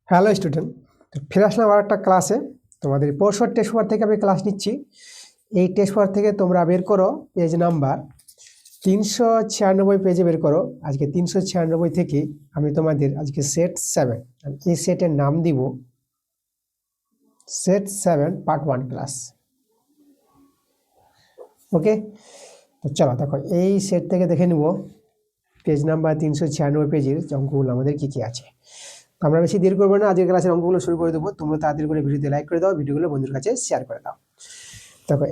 Hello student, তো ফিরে আসলাম আর একটা ক্লাসে। তোমাদের পরশুর টেস্ট পেপার থেকে আমি ক্লাস নিচ্ছি। এই টেস্ট পেপার থেকে তোমরা বের করো পেজ নাম্বার 396 পেজে বের করো। আজকে 396 থেকে আমি তোমাদের আজকে সেট 7, এই সেটের নাম দিব সেট 7 পার্ট 1 ক্লাস। ওকে, তো চলো দেখো এই সেট থেকে দেখে নিব পেজ নাম্বার 396 পেজের অঙ্কগুলো আমাদের কি কি আছে। আমরা বেশি দেরি করবো না, আজকের ক্লাসের অঙ্কগুলো শুরু করে দেবো। তোমরা তাড়াতাড়ি করে ভিডিওতে লাইক করে দাও, ভিডিওগুলো বন্ধুর কাছে শেয়ার করে দাও। দেখো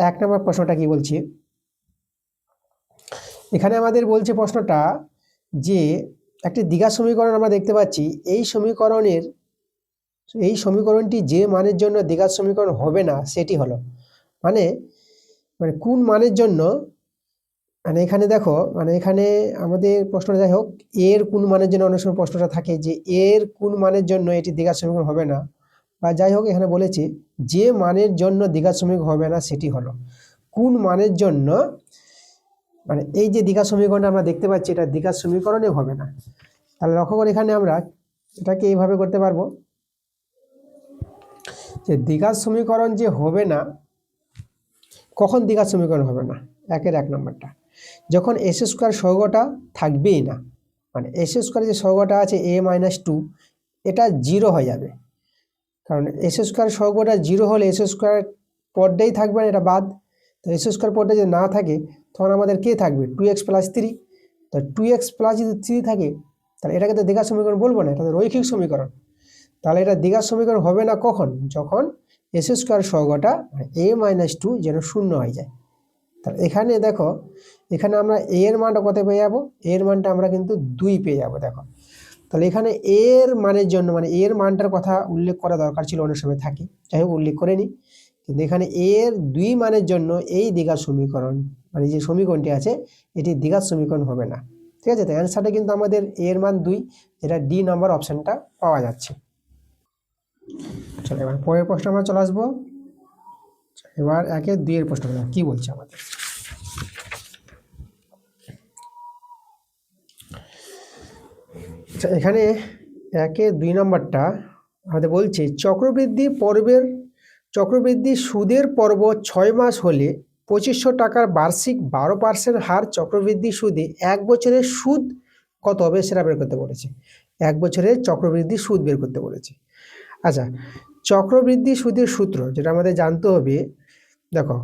1 নম্বর প্রশ্নটা কি বলছি, এখানে আমাদের বলছে প্রশ্নটা যে একটি দ্বিঘাত সমীকরণ আমরা দেখতে পাচ্ছি। এই সমীকরণটি যে মানের জন্য দ্বিঘাত সমীকরণ হবে না সেটি হলো, মানে মানে কোন মানের জন্য, মানে এখানে দেখো, মানে এখানে আমাদের প্রশ্নটা যাই হোক, এর কোন মানের জন্য অনেক সময় প্রশ্নটা থাকে যে এর কোন মানের জন্য এটি দ্বিঘাত সমীকরণ হবে না, বা যাই হোক এখানে বলেছি যে মানের জন্য দ্বিঘাত সমীকরণ হবে না সেটি হলো কোন মানের জন্য, মানে এই যে দ্বিঘাত সমীকরণটা আমরা দেখতে পাচ্ছি এটা দ্বিঘাত সমীকরণে হবে না। তাহলে লক্ষ্য করে এখানে আমরা এটাকে এইভাবে করতে পারবো যে দ্বিঘাত সমীকরণ যে হবে না, কখন দ্বিঘাত সমীকরণ হবে না? 1 নম্বরটা, যখন এস স্কোয়ার সহগটা থাকবেই না, মানে এস স্কোয়ারের যে সহগটা আছে a-2 এটা 0 হয়ে যাবে। কারণ এস স্কোয়ার সহগটা 0 হলে এস স্কোয়ার পদটাই থাকবে না, এটা বাদ। তো এস স্কোয়ার পদটা যদি না থাকে তখন আমাদের কে থাকবে 2x + 3। তো 2x + যদি 3 থাকে তাহলে এটাকে তো দ্বিঘাত সমীকরণ বলবো না, এটা তো রৈখিক সমীকরণ। তাহলে এটা দ্বিঘাত সমীকরণ হবে না কখন? যখন এস স্কোয়ার সহগটা a-2 যেন 0 হয়ে যায়। তাহলে এখানে দেখো, এখানে আমরা a এর মানটা কত পেয়ে যাবো? a এর মানটা আমরা কিন্তু 2 পেয়ে যাবো। দেখো তাহলে এখানে a এর মানের জন্য, মানে a এর মানটার কথা উল্লেখ করা দরকার ছিল, অনেক সময় থাকে, যাই হোক উল্লেখ করে নি। কিন্তু এখানে a এর 2 মানের জন্য এই দ্বিঘাত সমীকরণ, মানে যে সমীকরণটি আছে এটি দ্বিঘাত সমীকরণ হবে না। ঠিক আছে, তো অ্যান্সারটা কিন্তু আমাদের a এর মান 2, যেটা ডি নাম্বার অপশনটা পাওয়া যাচ্ছে। চলো এবার পরের প্রশ্ন আমরা চলে আসবো। এবার 1-2 এর প্রশ্ন কি বলছে আমাদের। এখানে 1-2 নম্বরটা আমাদের বলছে চক্রবৃদ্ধি সুদের পর্ব 6 মাস হলে 2500 টাকার বার্ষিক 12% হার চক্রবৃদ্ধি সুদে 1 বছরের সুদ কত হবে সেটা বের করতে বলেছে। 1 বছরের চক্রবৃদ্ধি সুদ বের করতে বলেছে। আচ্ছা, চক্রবৃদ্ধি সুদের সূত্র যেটা আমাদের জানতে হবে, দেখো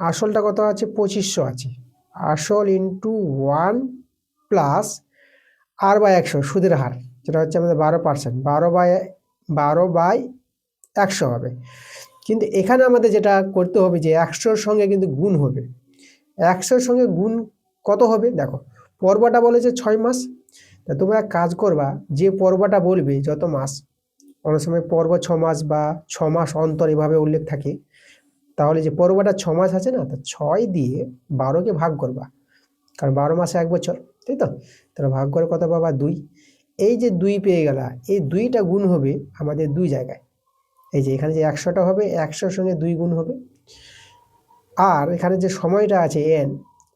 আসলটা কত আছে? 2500 আছে। আসল ইন্টু 1 প্লাস r/100 সুদের হার, যেটা হচ্ছে আমাদের 12%, 12/100 হবে। কিন্তু এখানে আমাদের যেটা করতে হবে যে 100-র সঙ্গে কিন্তু গুণ হবে। 100-র সঙ্গে গুণ কত হবে? দেখো পর্বটা বলেছে 6 মাস, তা তোমরা কাজ করবা, যে পর্বটা বলবে যত মাস, অনেক সময় পর্ব 6 মাস বা 6 মাস অন্তর এভাবে উল্লেখ থাকে, তাহলে যে পর্বটা 6 মাস আছে না, তা 6 দিয়ে 12কে ভাগ করবা, কারণ 12 মাসে 1 বছর, তাই তো? তাহলে ভাগ করে কত পাবা? 2। এই যে 2 পেয়ে গেলা, এই 2টা গুণ হবে আমাদের 2 জায়গায়। এই যে এখানে যে 100টা হবে, 100-র সঙ্গে 2 গুণ হবে। আর এখানে যে সময়টা আছে n,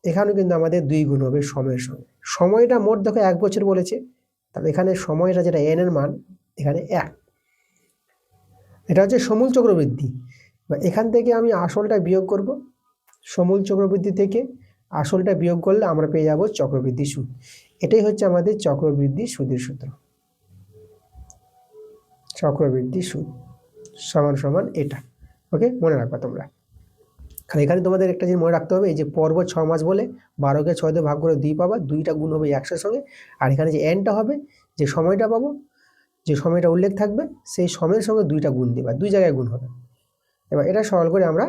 এখানেও কিন্তু আমাদের 2 গুণ হবে সময়ের সঙ্গে। সময়টা মোট দেখো 1 বছর বলেছে, তাহলে এখানে সময়টা যেটা n এর মান এখানে 1। এটা হচ্ছে সমূল চক্রবৃদ্ধি। এখান থেকে আমি আসলটা বিয়োগ করব, সমূল চক্রবৃদ্ধি থেকে আসলটা বিয়োগ করলে আমরা পেয়ে যাব চক্রবৃদ্ধি সুদ। এটাই হচ্ছে আমাদের চক্রবৃদ্ধি সুদের সূত্র। চক্রবৃদ্ধি সুদ সমান সমান এটা। ওকে, মনে রাখবা তোমরা। আর এখানে তোমাদের একটা জিনিস মনে রাখতে হবে, এই যে পর্ব 6 মাস বলে 12কে 6 দিয়ে ভাগ করে 2 পাবা, 2টা গুণ হবে 100-র সঙ্গে। আর এখানে যে nটা হবে, যে সময়টা পাবো, যে সময়টা উল্লেখ থাকবে সেই সময়ের সঙ্গে 2টা গুণ দিবা, 2 জায়গায় গুণ হবে। এবার এটা সরল করে আমরা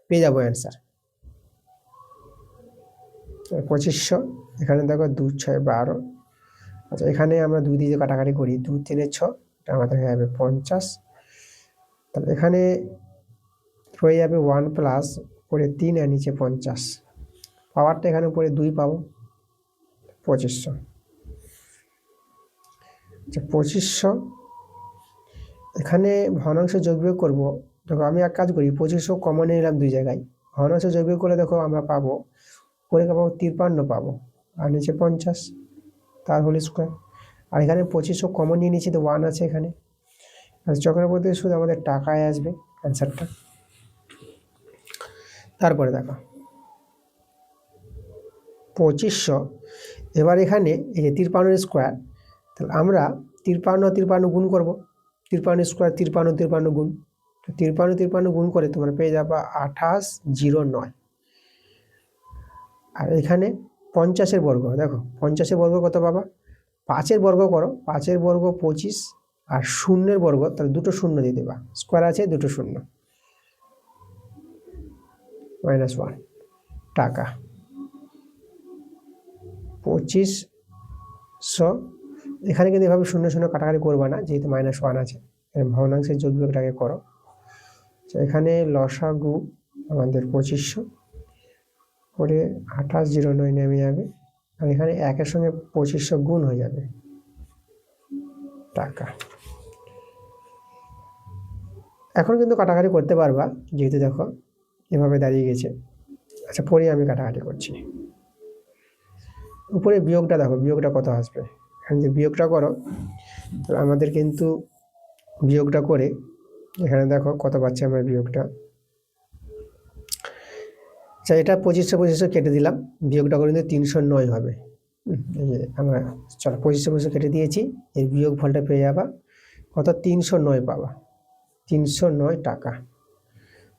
পেয়ে যাবো অ্যান্সার 2500। এখানে দেখো 2 6 12। আচ্ছা, এখানে আমরা 2 দিয়ে কাটাকাটি করি, 2 3 6, এটা আমাদের হয়ে যাবে 50। তাহলে এখানে হয়ে যাবে 1 প্লাস পরে 3 আর নিচে 50, পাওয়ারটা এখানে পরে 2 পাবো, 2500। আচ্ছা 2500, এখানে ভগ্নাংশ যোগ বিয়োগ করবো। দেখো আমি এক কাজ করি, 2500 কমন নিলাম 2 জায়গায়, ভগ্নাংশ যোগ বিয়োগ করলে দেখো আমরা পাবো, পরে পাবো 53 পাবো, আর নিচে 50, তার হোল স্কোয়ার। আর এখানে 2500 কমন নিয়ে নিচ্ছি, তো 1 আছে এখানে। আর চক্রবর্তী সুদ আমাদের টাকায় আসবে অ্যান্সারটা। তারপরে দেখো 2500, এবার এখানে এই যে 53 স্কোয়ার, তাহলে আমরা 53 গুণ করবো, 53 স্কোয়ার 53 গুণ, 53 গুণ করে তোমরা পেয়ে যাবা 2809। আর এখানে 50-এর বর্গ, দেখো 50-এর বর্গ কত পাবা, 5-এর বর্গ করো, 5-এর বর্গ 25, আর 0-এর বর্গ, তাহলে দুটো শূন্য দিয়ে দেবা, স্কোয়ার আছে দুটো শূন্য, -1 টাকা। 2500, এখানে কিন্তু এভাবে শূন্য শূন্য কাটাকাটি করবা না, যেহেতু -1 আছে, ভগ্নাংশের যোগ বিয়োগটাকে করো। এখানে লসাগু আমাদের 2500 করে 2809 নেমে যাবে, আর এখানে 1-এর সঙ্গে 2500 গুণ হয়ে যাবে টাকা। এখন কিন্তু কাটাকাটি করতে পারবা, যেহেতু দেখো এভাবে দাঁড়িয়ে গেছে। আচ্ছা, পরে আমি কাটাকাটি করছি। উপরে বিয়োগটা দেখো, বিয়োগটা কত আসবে, এখানে যে বিয়োগটা করো, আমাদের কিন্তু বিয়োগটা করে এখানে দেখো কত পাচ্ছি আমরা বিয়োগটা। আচ্ছা, এটা 2500 কেটে দিলাম, বিয়োগটা করে কিন্তু 309 হবে। এই যে আমরা, চলো 2500 কেটে দিয়েছি, এর বিয়োগ ফলটা পেয়ে যাবা কত, 309 পাবা, 309 টাকা।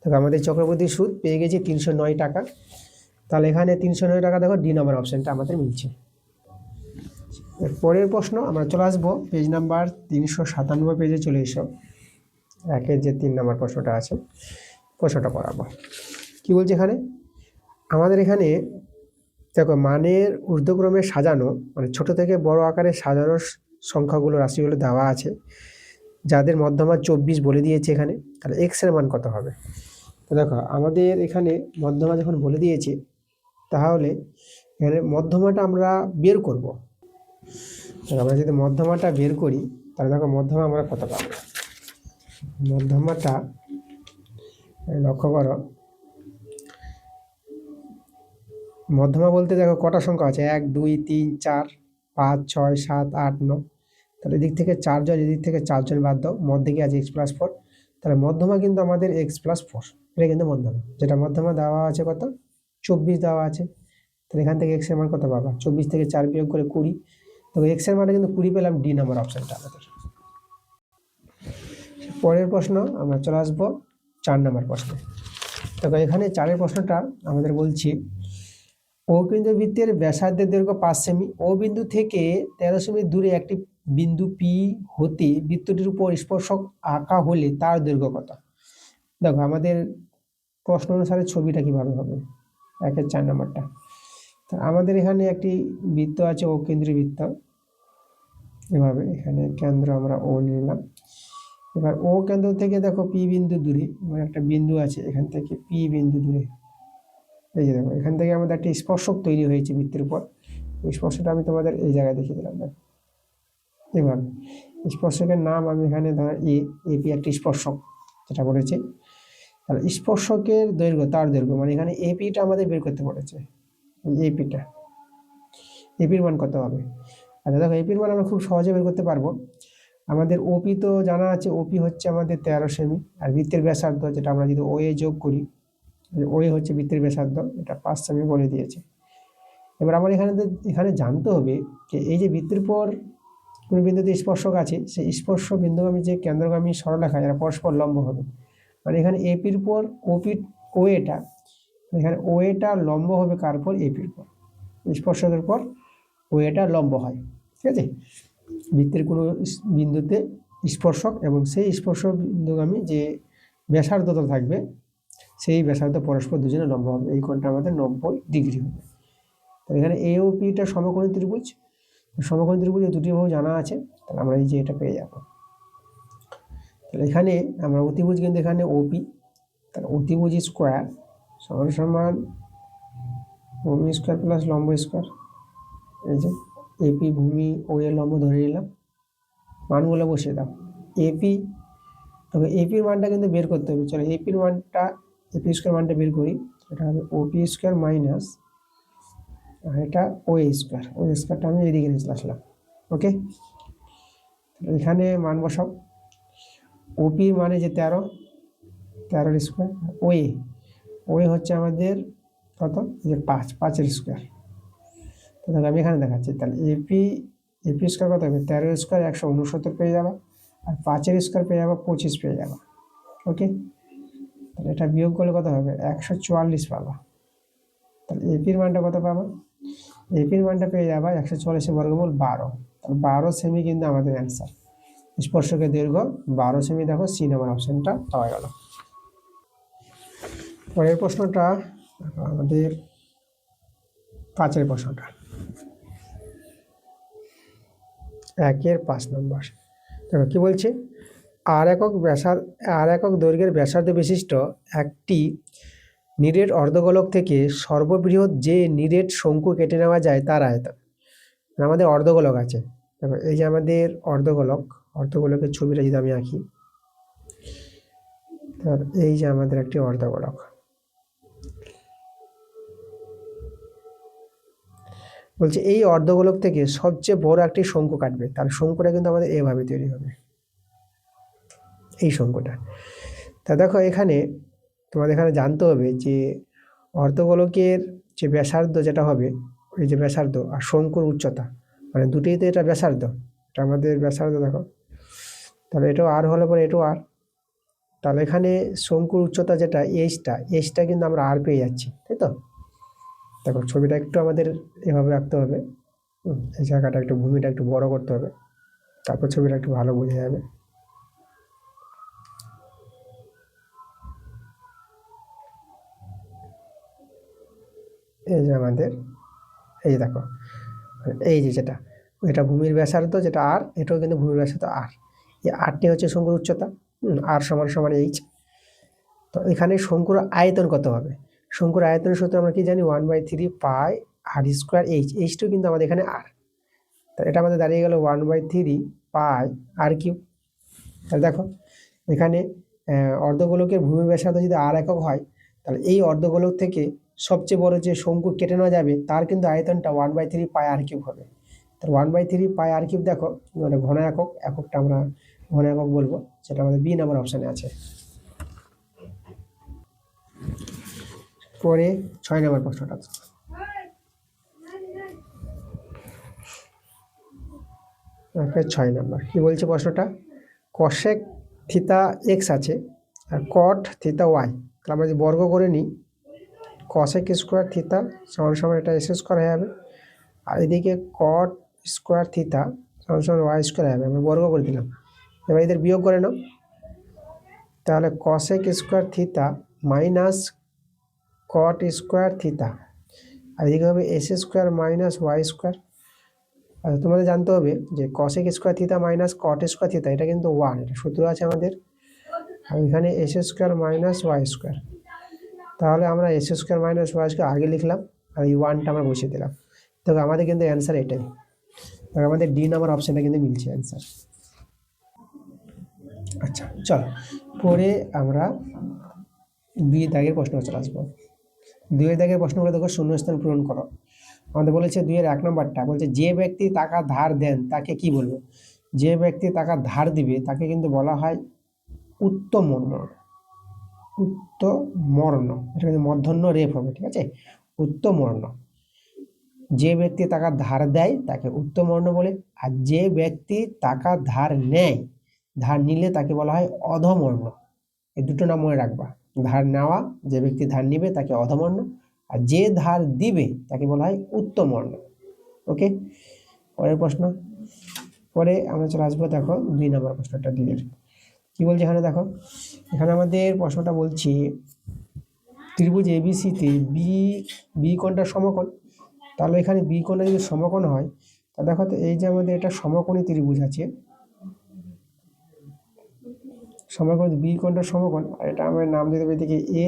দেখো আমাদের চক্রবর্তী সুদ পেয়ে গেছি 309 টাকা। তাহলে এখানে 309 টাকা, দেখো ডি নাম্বার অপশানটা আমাদের মিলছে। এর পরের প্রশ্ন আমরা চলে আসবো পেজ নাম্বার 397 পেজে চলে এসো। একের যে 3 নাম্বার প্রশ্নটা আছে, প্রশ্নটা পড়াবো। কি বলছে এখানে, আমাদের এখানে দেখো মানের ঊর্ধ্বক্রমে সাজানো, মানে ছোট থেকে বড় আকারে সাজানো সংখ্যাগুলো, রাশিগুলো দেওয়া আছে, যাদের মধ্যমা 24 বলে দিয়েছে এখানে। তাহলে এক্স এর মান কত হবে? তো দেখো আমাদের এখানে মধ্যমা যখন বলে দিয়েছে, তাহলে এখানে মধ্যমাটা আমরা বের করব। আমরা যদি মধ্যমাটা বের করি, তাহলে দেখো মধ্যমা আমরা কত পাবো। মধ্যমাটা লক্ষ্য করো, মধ্যমা বলতে দেখো কটা সংখ্যা আছে, 1 2 3 4 5 6 7 8 9। তাহলে এদিক থেকে 4 জন, এদিক থেকে 4 জন বাদ দাও, মধ্যে কি আছে x+4। তাহলে মধ্যমা কিন্তু আমাদের x+4, এটা কিন্তু মধ্যমা, যেটা মধ্যমা দেওয়া আছে কত, 24 দেওয়া আছে। তাহলে এখান থেকে x এর মান কত পাবা, 24 থেকে 4 বিয়োগ করে 20। তো x এর মানে কিন্তু 20 পেলাম, ডি নাম্বার অপশনটা আমাদের। পরের প্রশ্ন আমরা চলে আসবো 4 নাম্বার প্রশ্নে। তো এখানে 4-এর প্রশ্নটা আমাদের বলছি, ও বিন্দু বৃত্তের ব্যাসার্ধের দৈর্ঘ্য 5 সেমি, ও বিন্দু থেকে 13 সেমি দূরে একটি বিন্দু পি হতে বৃত্তটির উপর স্পর্শক আঁকা হলে তার দৈর্ঘ্য কত? দেখো আমাদের প্রশ্ন অনুসারে ছবিটা কিভাবে হবে, 1-এর 4 নাম্বারটা। তো আমাদের এখানে একটি বৃত্ত আছে, ও কেন্দ্রীয় বৃত্ত, এভাবে এখানে কেন্দ্র আমরা ও নিলাম। এবার ও কেন্দ্র থেকে দেখো পি বিন্দু দূরে, এবার একটা বিন্দু আছে এখান থেকে পি বিন্দু দূরে। এই যে দেখো এখান থেকে আমাদের একটা স্পর্শক তৈরি হয়েছে বৃত্তের উপর। এই স্পর্শটা আমি তোমাদের এই জায়গায় দেখিয়ে দিলাম, দেখো এভাবে। স্পর্শকের নাম আমি এখানে ধর এপি একটা স্পর্শক যেটা বলেছে। তাহলে স্পর্শকের দৈর্ঘ্য, তার দৈর্ঘ্য, মানে এখানে এপিটা আমাদের বের করতে বলেছে, এপিটা, এপির মান কত হবে। আচ্ছা দেখো এপির মান আমরা খুব সহজে বের করতে পারবো। আমাদের ওপি তো জানা আছে, ওপি হচ্ছে আমাদের 13 সেমি, আর বৃত্তের ব্যাসার্ধ যেটা আমরা যদি ওএ যোগ করি, ওএ হচ্ছে বৃত্তের ব্যাসার্ধ, এটা 5 সেমি বলে দিয়েছে। এবার আমার এখানে জানতে হবে যে এই যে বৃত্তের পর কোন বিন্দুতে স্পর্শক আছে, সেই স্পর্শ বিন্দুগামী যে কেন্দ্রগামী সরলরেখা, এরা পরস্পর লম্ব হবে। মানে এখানে এপির পর ওপি, ওএটা, এখানে ওএটা লম্ব হবে কার পর, এপির পর, স্পর্শকের পর ওএটা লম্ব হয়, ঠিক আছে। বৃত্তের কোনো বিন্দুতে স্পর্শক এবং সেই স্পর্শ বিন্দুগামী যে ব্যাসার্ধটা থাকবে, সেই ব্যাসার্ধ পরস্পর দুজনে লম্ব হবে, এই কোণটা আমাদের 90 ডিগ্রি হবে। তো এখানে এ ও পিটা সমকোণী ত্রিভুজ, সমকোণী ত্রিভুজের দুটি বাহু জানা আছে, তাহলে আমরা এই যে এটা পেয়ে যাব। তাহলে এখানে আমরা অতিভুজ কিন্তু এখানে ওপি, তাহলে অতিভুজ স্কোয়ার সমান সমান ভূমি স্কোয়ার প্লাস লম্ব স্কোয়ার। এই যে এপি ভূমি ও এর লম্ব ধরে নিলাম, মানগুলো বসিয়ে দাও। এপি, তবে এপির মানটা কিন্তু বের করতে হবে। চলো এপির মানটা, এপি স্কোয়ার মানটা বের করি। এটা হবে ওপি স্কোয়ার মাইনাস, আর এটা ও স্কোয়ার, ও স্কোয়ারটা আমি এদিকে নিয়ে চলে আসলাম, ওকে। এখানে মান বসাও। ওপির মানে যে 13, 13 স্কোয়ার। ওয়ে ওয়ে হচ্ছে আমাদের কত, যে 5, 5 স্কোয়ার। তো দেখো আমি এখানে দেখাচ্ছি, তাহলে এপি স্কোয়ার কত হবে, 13 স্কোয়ার 169 পেয়ে যাবা, আর 5 স্কোয়ার পেয়ে যাবা 25 পেয়ে যাবা। ওকে, তাহলে এটা বিয়োগ করলে কত হবে, 144 পাবা। তাহলে এপির মানটা কত পাবা, এপির মানটা পেয়ে যাবা 144 বর্গমূল 12। তাহলে 12 সেমি কিন্তু আমাদের অ্যান্সার। স্পর্শকের দৈর্ঘ্য 12 সেমি, দেখো সি নাম্বার অপশনটা পাওয়া গেল। পরের প্রশ্নটা আমাদের 5 প্রশ্নটা, 1-5 নম্বর। দেখো কি বলছে, আর একক দৈর্ঘ্যের ব্যাসার্ধ বিশিষ্ট একটি নিরেট অর্ধগোলক থেকে সর্ববৃহৎ যে নিরেট শঙ্কু কেটে নেওয়া যায় তার আয়তন। আমাদের অর্ধগোলক আছে, দেখো এই যে আমাদের অর্ধগোলকের ছবিটা যদি আমি আঁকি, তার এই যে আমাদের একটি অর্ধগোলক, বলছে এই অর্ধগোলক থেকে সবচেয়ে বড় একটি শঙ্কু কাটবে, তার শঙ্কুটা কিন্তু আমাদের এভাবে তৈরি হবে, এই শঙ্কুটা। তা দেখো এখানে তোমাদের এখানে জানতে হবে যে অর্ধগোলকের যে ব্যাসার্ধ যেটা হবে, ওই যে ব্যাসার্ধ আর শঙ্কুর উচ্চতা, মানে দুটোই তো এটা ব্যাসার্ধ, এটা আমাদের ব্যাসার্ধ। দেখো তাহলে এটাও আর হলে পরে এটাও আর, তাহলে এখানে শঙ্কুর উচ্চতা যেটা এইচটা কিন্তু আমরা আর পেয়ে যাচ্ছি, তাই তো। দেখো ছবিটা একটু আমাদের এভাবে রাখতে হবে, এই জায়গাটা একটু, ভূমিটা একটু বড় করতে হবে, তারপর ছবিটা একটু ভালো বোঝা যাবে। এই যে আমাদের, এই দেখো এই যে যেটা, এটা ভূমির ব্যাসার্ধ যেটা আর, এটাও কিন্তু ভূমির ব্যাসার্ধ আর, এই আরটি হচ্ছে শঙ্কুর উচ্চতা, আর সমান সমান এইচ। তো এখানে শঙ্কুর আয়তন কত হবে, শঙ্কুর আয়তনের সূত্র আমরা কি জানি, 1/3 পাই আর স্কোয়ার এইচ, এইচটাও কিন্তু আমাদের এখানে আর, তো এটা আমাদের দাঁড়িয়ে গেল 1/3 পাই আর কিউব। তাহলে দেখো এখানে অর্ধগোলকের ভূমি ব্যাসার্ধ যদি আর একক হয়, তাহলে এই অর্ধগোলক থেকে সবচেয়ে বড় যে শঙ্কু কেটে নেওয়া যাবে তার কিন্তু আয়তনটা 1/3 পাই আর কিউব হবে। তাহলে 1/3 পাই আর কিউব, দেখো মানে ঘন একক, এককটা আমরা ঘন একক বলবো, সেটা আমাদের বি নাম্বার অপশানে আছে। পরে 6 নম্বর প্রশ্নটা, 6 নম্বর কি বলছে প্রশ্নটা, কশেক থিতা এক্স আছে আর কট থিতা ওয়াই, তাহলে আমরা যদি বর্গ করে নিই, কশেক স্কোয়ার থিতা সমান সমান এটা এস স্কোয়ার হয়ে যাবে, আর এদিকে কট স্কোয়ার থিতা সমান সমান ওয়াই স্কোয়ার হয়ে যাবে, আমরা বর্গ করে দিলাম। এবার এদের বিয়োগ করে নাও, তাহলে cosec square theta minus cot square theta, আর এদিকে হবে S square minus Y square. আচ্ছা তোমাদের জানতে হবে যে cosec square theta minus cot square theta, এটা কিন্তু 1, এটা সূত্র আছে আমাদের, আর এখানে S square minus Y square. তাহলে আমরা S square minus Y square আগে লিখলাম, আর এই 1টা আমরা বসিয়ে দিলাম। দেখো আমাদের কিন্তু অ্যান্সার এটাই, আমাদের ডি নাম্বার অপশানটা কিন্তু মিলছে অ্যান্সার। আচ্ছা চলো পরে আমরা 2 দাগের প্রশ্ন চলে আসবো। 2 দাগের প্রশ্নগুলো দেখো শূন্যস্থান পূরণ করো। আমাদের বলেছে 2-এর 1 নম্বরটা, বলছে যে ব্যক্তি টাকা ধার দেন তাকে কি বলবো, যে ব্যক্তি টাকা ধার দিবে তাকে কিন্তু বলা হয় উত্তমর্ণ, উত্তমর্ণ, এটা কিন্তু মূর্ধন্য রেফ হবে, ঠিক আছে, উত্তমর্ণ। যে ব্যক্তি টাকা ধার দেয় তাকে উত্তমর্ণ বলে, আর যে ব্যক্তি টাকা ধার নেয়, ধার নিলে তাকে বলা হয় অধমর্ণ। এই দুটো নাম মনে রাখবা, ধার নেওয়া, যে ব্যক্তি ধার নিবে তাকে অধমর্ণ, আর যে ধার দিবে তাকে বলা হয় উত্তমর্ণ। ওকে, পরের প্রশ্ন, পরে আমরা চলে আসবো, দেখো 2 নম্বর প্রশ্নটা দিলের কি বলছে এখানে। দেখো এখানে আমাদের প্রশ্নটা বলছি ত্রিভুজ এবিসিতে বি কোণটা সমকোণ, তাহলে এখানে বি কোণটা যদি সমকোণ হয়, তা দেখো তো এই যে আমাদের এটা সমকোণী ত্রিভুজ আছে, সমকোণ বি কোণটা সমকোণ, আর এটা আমরা নাম দিয়ে দেবো এদিকে এ,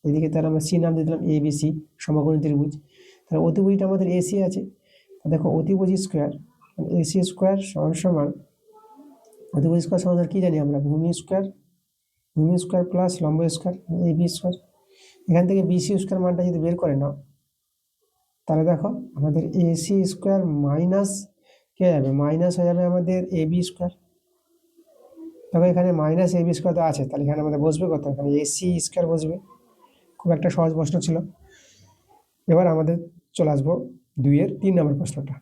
এদিকে তাহলে আমরা সি নাম দিয়ে দিলাম এ বি সি, সমকোণী ত্রিভুজ। তাহলে অতিভুজটা আমাদের এসি আছে, দেখো অতিভুজ স্কোয়ার এসি স্কোয়ার সমান সমান, অতিভুজ স্কোয়ার সমান কি জানি আমরা, ভূমি স্কোয়ার প্লাস লম্ব স্কোয়ার এ বি স্কোয়ার। এখান থেকে বিসি স্কোয়ার মানটা যদি বের করে নাও, তাহলে দেখো আমাদের এসি স্কোয়ার মাইনাস কে যাবে, মাইনাস হয়ে যাবে আমাদের এ বি স্কোয়ার, দেখো এখানে মাইনাস এবি স্কোয়ার তো আছে, তাহলে এখানে আমাদের বসবে কত, এখানে এসি স্কোয়ার বসবে। খুব একটা সহজ প্রশ্ন ছিল। এবার আমাদের চলে আসবো 2-এর 3 নম্বর প্রশ্নটা।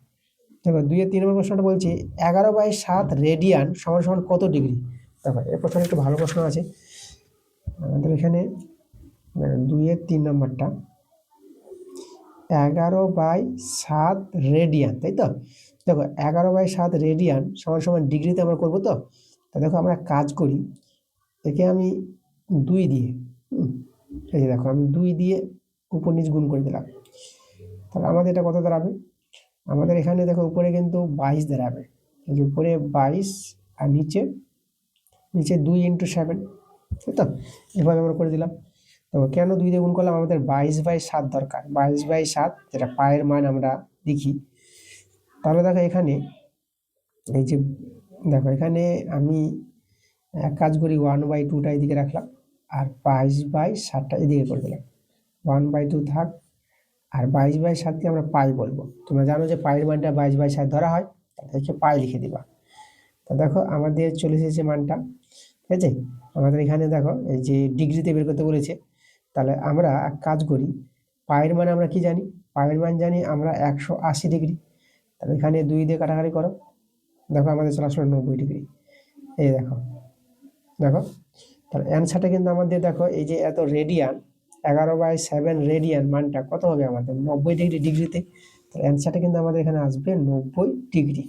দেখো 2-এর 3 নম্বর প্রশ্নটা বলছি 11/7 রেডিয়ান সমান সমান কত ডিগ্রি। দেখো এই প্রশ্নটা একটু ভালো প্রশ্ন আছে আমাদের এখানে। 2-এর 3 নম্বরটা 11/7 রেডিয়ান, তাই তো। দেখো 11/7 রেডিয়ান সমান সমান ডিগ্রিতে আমরা করবো তো। তা দেখো আমরা কাজ করি, একে আমি 2 দিয়ে, এই যে দেখো আমি 2 দিয়ে উপর নিচ গুণ করে দিলাম, তাহলে আমাদের এটা কত দাঁড়াবে, আমাদের এখানে দেখো উপরে কিন্তু 22 দাঁড়াবে। এই যে উপরে 22 আর নিচে 2 × 7, তাই তো। এভাবে আমরা করে দিলাম। দেখো কেন 2 দিয়ে গুণ করলাম, আমাদের 22/7 দরকার, 22/7 যেটা পায়ের মান আমরা লিখি। তাহলে দেখো এখানে এই যে দেখো এখানে আমি এক কাজ করি 1/2টা এদিকে রাখলাম আর 22/7টা এদিকে করে দিলাম। 1/2 থাক, আর 22/7কে আমরা পাই বলবো। তোমরা জানো যে পায়ের মানটা 22/7 ধরা হয়, তাদেরকে পাই লিখে দিবা। তা দেখো আমাদের চলে এসেছে মানটা, ঠিক আছে। আমাদের এখানে দেখো এই যে ডিগ্রিতে বের করতে বলেছে, তাহলে আমরা এক কাজ করি, পায়ের মান আমরা কি জানি, পায়ের মান জানি আমরা 180 ডিগ্রি। তাহলে এখানে 2 দিয়ে কাটাকাটি করো, দেখো আমাদের চলে আসলো 90 ডিগ্রি। এই দেখো দেখো তাহলে অ্যান্সারটা কিন্তু আমাদের দেখো এই যে এত রেডিয়ান, 11/7 রেডিয়ান মানটা কত হবে আমাদের 90 ডিগ্রি ডিগ্রিতে। তাহলে অ্যান্সারটা কিন্তু আমাদের এখানে আসবে 90 ডিগ্রি।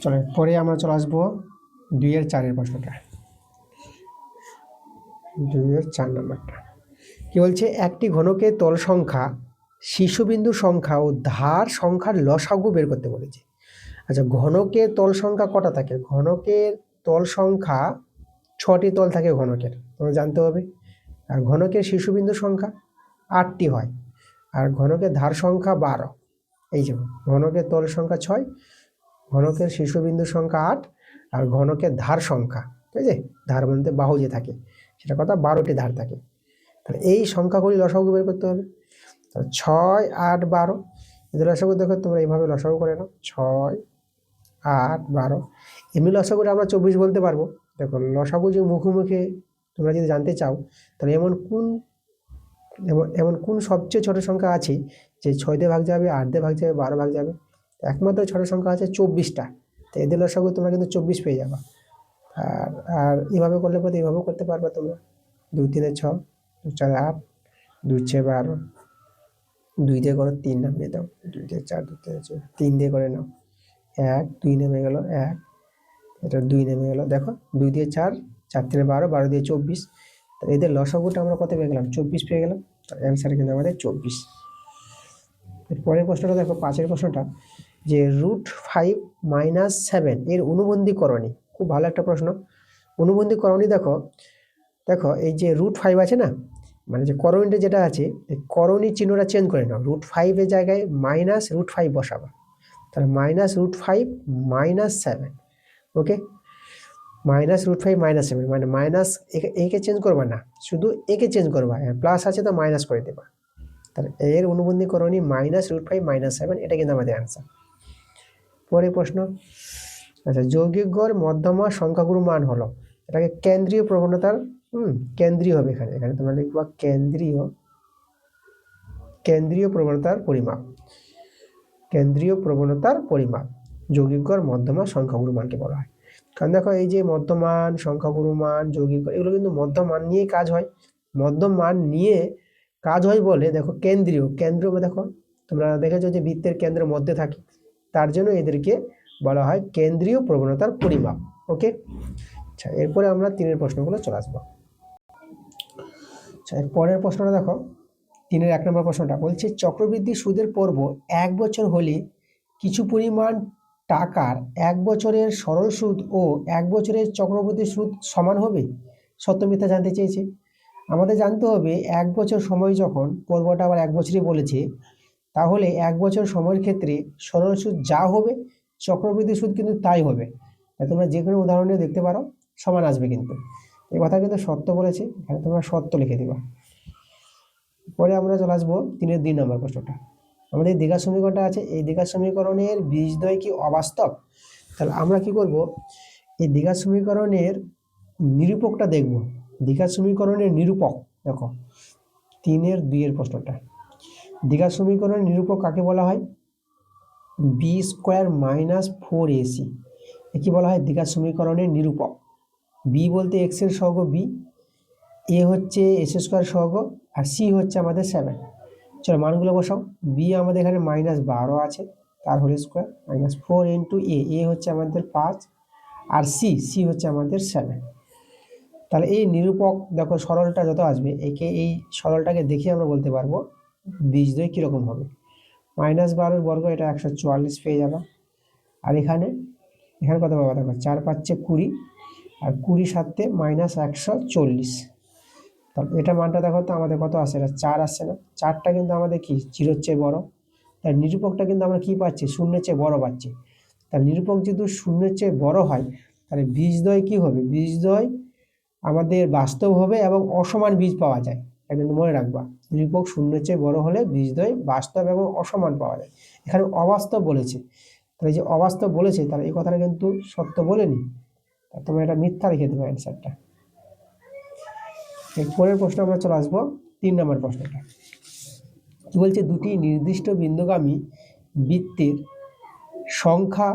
চলো পরে আমরা চলে আসবো 2-এর 4 প্রশ্নটা। 2-এর 4 নম্বরটা কি বলছে, একটি ঘনকের তল সংখ্যা, শীর্ষবিন্দু সংখ্যা ও ধার সংখ্যার লসাগু বের করতে বলেছে। আচ্ছা ঘনকের তল সংখ্যা কটা থাকে, ঘনকের তল সংখ্যা 6টি তল থাকে ঘনকের, তোমাকে জানতে হবে। আর ঘনকের শীর্ষবিন্দু সংখ্যা 8টি হয়, আর ঘনকের ধার সংখ্যা 12। এই যে ঘনকের তল সংখ্যা 6, ঘনকের শীর্ষবিন্দু সংখ্যা 8, আর ঘনকের ধার সংখ্যা, ঠিক আছে, ধার বলতে বাহু যে থাকে সেটা কথা, 12টি ধার থাকে। তাহলে এই সংখ্যাগুলি লসাগু বের করতে হবে। তাহলে 6, 8, 12 এদের লসাগু দেখো তোমরা এইভাবে লসাগু করে নাও, 6, 8, 12। এমনি লসাগুটা আমরা 24 বলতে পারবো। দেখো লসাগু যে মুখোমুখি তোমরা যদি জানতে চাও, তাহলে এমন কোন সবচেয়ে ছোট সংখ্যা আছে যে 6 দিয়ে ভাগ যাবে, 8 দিয়ে ভাগ যাবে, 12 ভাগ যাবে, একমাত্র ছোট সংখ্যা আছে 24টা। তো এদের লসাগু তোমরা কিন্তু 24 পেয়ে যাবা। আর এভাবে করলে পরে এভাবেও করতে পারবে তোমরা, 2 3 6, 2 4 8, 2 6 12, 2 দিয়ে করো 3 নামিয়ে দাও, 2 দিয়ে 4, 2 দিয়ে 4, 3 দিয়ে করে নাও, 1 2 নেমে গেল, 1 এটা 2 নেমে গেল। দেখো 2 দিয়ে 4, 4 3 12, 12 দিয়ে 24। তাহলে এদের লসাগুটা আমরা কত পেয়ে গেলাম, 24 পেয়ে গেলাম। তাহলে অ্যান্সার কিন্তু আমাদের 24। পরের প্রশ্নটা দেখো 5-এর প্রশ্নটা, যে √5 - 7 এর অনুবন্ধীকরণী। খুব ভালো একটা প্রশ্ন। অনুবন্ধীকরণী দেখো দেখো এই যে √5 আছে না, মানে যে করণীটা যেটা আছে, এই করণী চিহ্নটা চেঞ্জ করে নাও, √5 এর জায়গায় -√5 বসাবা। তাহলে -√5 - 7, ওকে। -√5 - 7 মানে মাইনাস, একে চেঞ্জ করবা না, শুধু একে চেঞ্জ করবা, প্লাস আছে তো মাইনাস করে দেবা। তাহলে এর অনুবন্ধীকরণী -√5 - 7, এটা কিন্তু আমাদের অ্যান্সার। পরের প্রশ্ন, আচ্ছা যৌগিক গড় মধ্যমা সংখ্যাগুরু মান হলো, এটাকে কেন্দ্রীয় প্রবণতার কেন্দ্রীয় হবে, এখানে তোমরা লিখবা কেন্দ্রীয় প্রবণতার পরিমাপ, কেন্দ্রীয় প্রবণতার পরিমাপ যৌগিক গড় মধ্যমা সংখ্যাগুরু মানকে বলা হয়। কারণ দেখো এই যে মধ্যমান, সংখ্যাগুরু মান, যৌগিক গড়, এগুলো কিন্তু মধ্যমান নিয়েই কাজ হয়। মধ্যমান নিয়ে কাজ হয় বলে দেখো কেন্দ্র দেখো তোমরা দেখেছো যে বৃত্তের কেন্দ্রের মধ্যে থাকে, তার জন্য এদেরকে বলা হয় কেন্দ্রীয় প্রবণতার পরিমাপ, ওকে। আচ্ছা এরপরে আমরা 3-এর প্রশ্নগুলো চলে আসবো। আচ্ছা এর পরের প্রশ্নটা দেখো, 3-এর 1 নম্বর প্রশ্নটা বলছে, চক্রবৃদ্ধি সুদের পর্ব 1 বছর হলে কিছু পরিমাণ টাকার 1 বছরের সরল সুদ ও 1 বছরের চক্রবৃদ্ধি সুদ সমান হবে, সত্য মিথ্যা জানতে চেয়েছে। আমাদের জানতে হবে 1 বছর সময়, যখন পর্বটা আবার 1 বছরই বলেছে, তাহলে 1 বছর সময়ের ক্ষেত্রে সরল সুদ যা হবে চক্রবৃদ্ধি সুদ কিন্তু তাই হবে। তোমরা যে কোনো উদাহরণে দেখতে পারো সমান আসবে, কিন্তু এই কথা কিন্তু সত্য বলেছে, এখানে তোমরা সত্য লিখে দিবা। পরে আমরা চলে আসবো 3-এর 2 নম্বর প্রশ্নটা। আমাদের দ্বিঘাত সমীকরণটা আছে, এই দ্বিঘাত সমীকরণের বীজদ্বয় কি অবাস্তব। তাহলে আমরা কি করব, এই দ্বিঘাত সমীকরণের নিরূপকটা দেখব। দ্বিঘাত সমীকরণের নিরূপক দেখো 3-2 প্রশ্নটা। দ্বিঘাত সমীকরণের নিরূপক কাকে বলা হয়? বি স্কোয়ার মাইনাস 4ac কি বলা হয়? দ্বিঘাত সমীকরণের নিরূপক। বি বলতে এক্স এর সহগ বি, এ হচ্ছে এস স্কোয়ার সহগ, আর সি হচ্ছে আমাদের 7। চলো মানগুলো বসাও। বি আমাদের এখানে -12 আছে, তার হোল স্কোয়ার, -4 ইন্টু এ হচ্ছে আমাদের 5, আর সি হচ্ছে আমাদের 7। তাহলে এই নিরূপক দেখো সরলটা যত আসবে, এই সরলটাকে দেখে আমরা বলতে পারবো বীজদ্বয় কীরকম হবে। -12 বর্গ, এটা 144 পেয়ে যাবে। আর এখানে কত পাবো দেখো, 4 5 20, আর 20 7 -140। তাহলে এটা মানটা দেখো তো আমাদের কত আসে, এটা 4 আসছে না? 4টা কিন্তু আমাদের কি 0-র চেয়ে বড়, তাই নিরূপকটা কিন্তু আমরা কি পাচ্ছি, 0-এর চেয়ে বড় পাচ্ছি। তার নিরূপক যেহেতু 0-এর চেয়ে বড় হয়, তাহলে বীজদ্বয় কি হবে? বীজদ্বয় আমাদের বাস্তব হবে এবং অসমান বীজ পাওয়া যায়। এটা কিন্তু মনে রাখবা, নিরূপক 0-এর চেয়ে বড় হলে বীজদ্বয় বাস্তব এবং অসমান পাওয়া যায়। এখানে অবাস্তব বলেছে, তাহলে যে অবাস্তব বলেছে তাহলে এই কথাটা কিন্তু সত্য বলেনি, তোমরা এটা মিথ্যা লিখে দেবে অ্যান্সারটা। পরের প্রশ্ন আমরা চলে আসবো 3 নম্বর প্রশ্নটা। কি বলছে, দুটি নির্দিষ্ট বিন্দুগামী বৃত্তের সংখ্যা,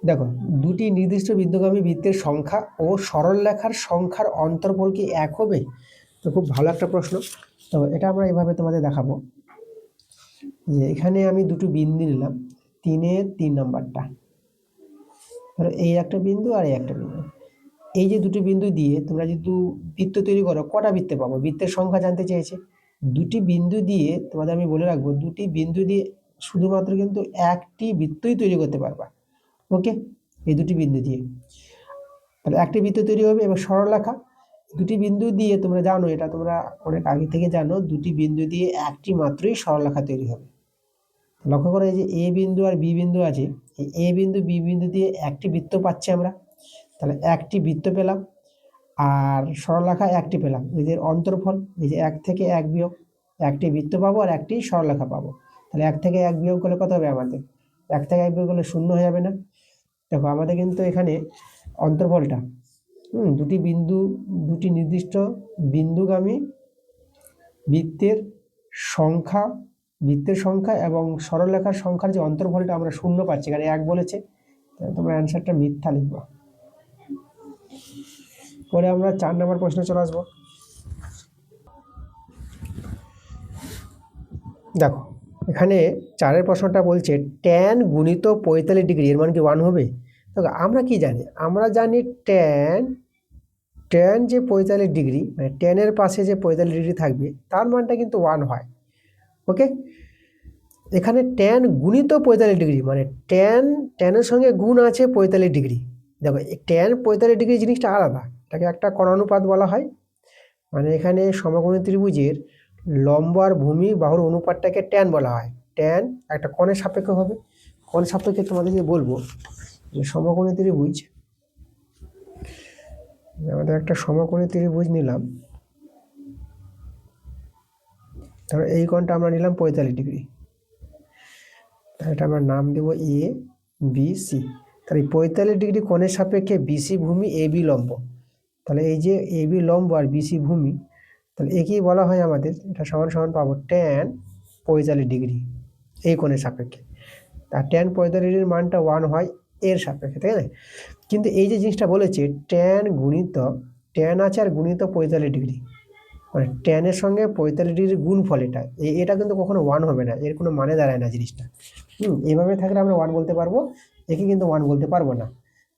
দেখো দুটি নির্দিষ্ট বিন্দুগামী বৃত্তের সংখ্যা ও সরলরেখার সংখ্যার অন্তর্ফল কি এক হবে? তো খুব ভালো একটা প্রশ্ন। তো এটা আমরা এভাবে তোমাদের দেখাবো যে এখানে আমি দুটো বিন্দু নিলাম, 3 নম্বরটা, ধরো এই একটা বিন্দু আর এই একটা বিন্দু। এই যে দুটি বিন্দু দিয়ে তোমরা যদি বৃত্ত তৈরি করো, কটা বৃত্তে পাবো? বৃত্তের সংখ্যা জানতে চেয়েছে। দুটি বিন্দু দিয়ে তোমাদের আমি বলে রাখবো, দুটি বিন্দু দিয়ে শুধুমাত্র কিন্তু একটি বৃত্তই তৈরি করতে পারবা। ওকে, এই দুটি বিন্দু দিয়ে তাহলে একটি বৃত্ত তৈরি হবে। এবার সরলরেখা, দুটি বিন্দু দিয়ে তোমরা জানো, এটা তোমরা অনেক আগে থেকে জানো, দুটি বিন্দু দিয়ে একটি মাত্রই সরলরেখা তৈরি হবে। লক্ষ্য করো, এই যে এ বিন্দু আর বি বিন্দু আছে, এই এ বিন্দু বি বিন্দু দিয়ে একটি বৃত্ত পাচ্ছি আমরা, তাহলে একটি বৃত্ত পেলাম। আর সরলরেখা একটি পেলাম, এদের অন্তর্ফল এই যে 1 থেকে 1 বিয়োগ, একটি বৃত্ত পাবো আর একটি সরলরেখা পাবো। তাহলে 1 থেকে 1 বিয়োগ করলে কত হবে আমাদের? 1 থেকে 1 বিয়োগ করলে 0 হয়ে যাবে না? দেখো আমাদের কিন্তু এখানে অন্তর্ফলটা দুটি নির্দিষ্ট বিন্দুগামী বৃত্তের সংখ্যা এবং সরলরেখার সংখ্যার যে অন্তর্ফলটা আমরা 0 পাচ্ছি, এখানে 1 বলেছে, তাহলে তোমরা অ্যান্সারটা মিথ্যা লিখবা। পরে আমরা 4 নম্বর প্রশ্নে চলে আসবো। দেখো এখানে 4-এর প্রশ্নটা বলছে tan গুণিত 45 ডিগ্রি এর মান কি 1 হবে? দেখো আমরা কি জানি, আমরা জানি tan যে 45 ডিগ্রি, মানে tan এর পাশে যে 45 ডিগ্রি থাকবে তার মানটা কিন্তু 1 হয়। ওকে, এখানে tan গুণিত 45 ডিগ্রি মানে tan এর সঙ্গে গুণ আছে 45 ডিগ্রি। দেখো tan 45 ডিগ্রি জিনিসটা আলাদা, এটাকে একটা কোণানুপাত বলা হয়। মানে এখানে সমকোণী ত্রিভুজের লম্ব আর ভূমি বাহুর অনুপাতটাকে tan বলা হয়। tan একটা কোণের সাপেক্ষে হবে। কোণ সাপেক্ষে তোমাদেরকে বলবো যে সমকোণী ত্রিভুজ, আমাদের একটা সমকোণী ত্রিভুজ নিলাম, ধরো এই কোণটা আমরা নিলাম 45 ডিগ্রি, তাহলে এটা আমরা নাম দেব এ বি সি। তাহলে 45 ডিগ্রি কোণের সাপেক্ষে বিসি ভূমি এ বি লম্ব, তাহলে এই যে এ বি লম্ব আর বিসি ভূমি, তাহলে একেই বলা হয় আমাদের, এটা সমান সমান পাবো tan 45 ডিগ্রি এই কোণের সাপেক্ষে। আর tan 45 ডিগ্রির মানটা 1 হয় এর সাপেক্ষে, তাই না? কিন্তু এই যে জিনিসটা বলেছে tan গুণিত, tan আছে আর গুণিত 45 ডিগ্রি, মানে tan এর সঙ্গে 45 ডিগ্রির গুণফল, এটা কিন্তু কখনো 1 হবে না, এর কোনো মানে দাঁড়ায় না জিনিসটা। এইভাবে থাকলে আমরা 1 বলতে পারবো, একে কিন্তু 1 বলতে পারবো না।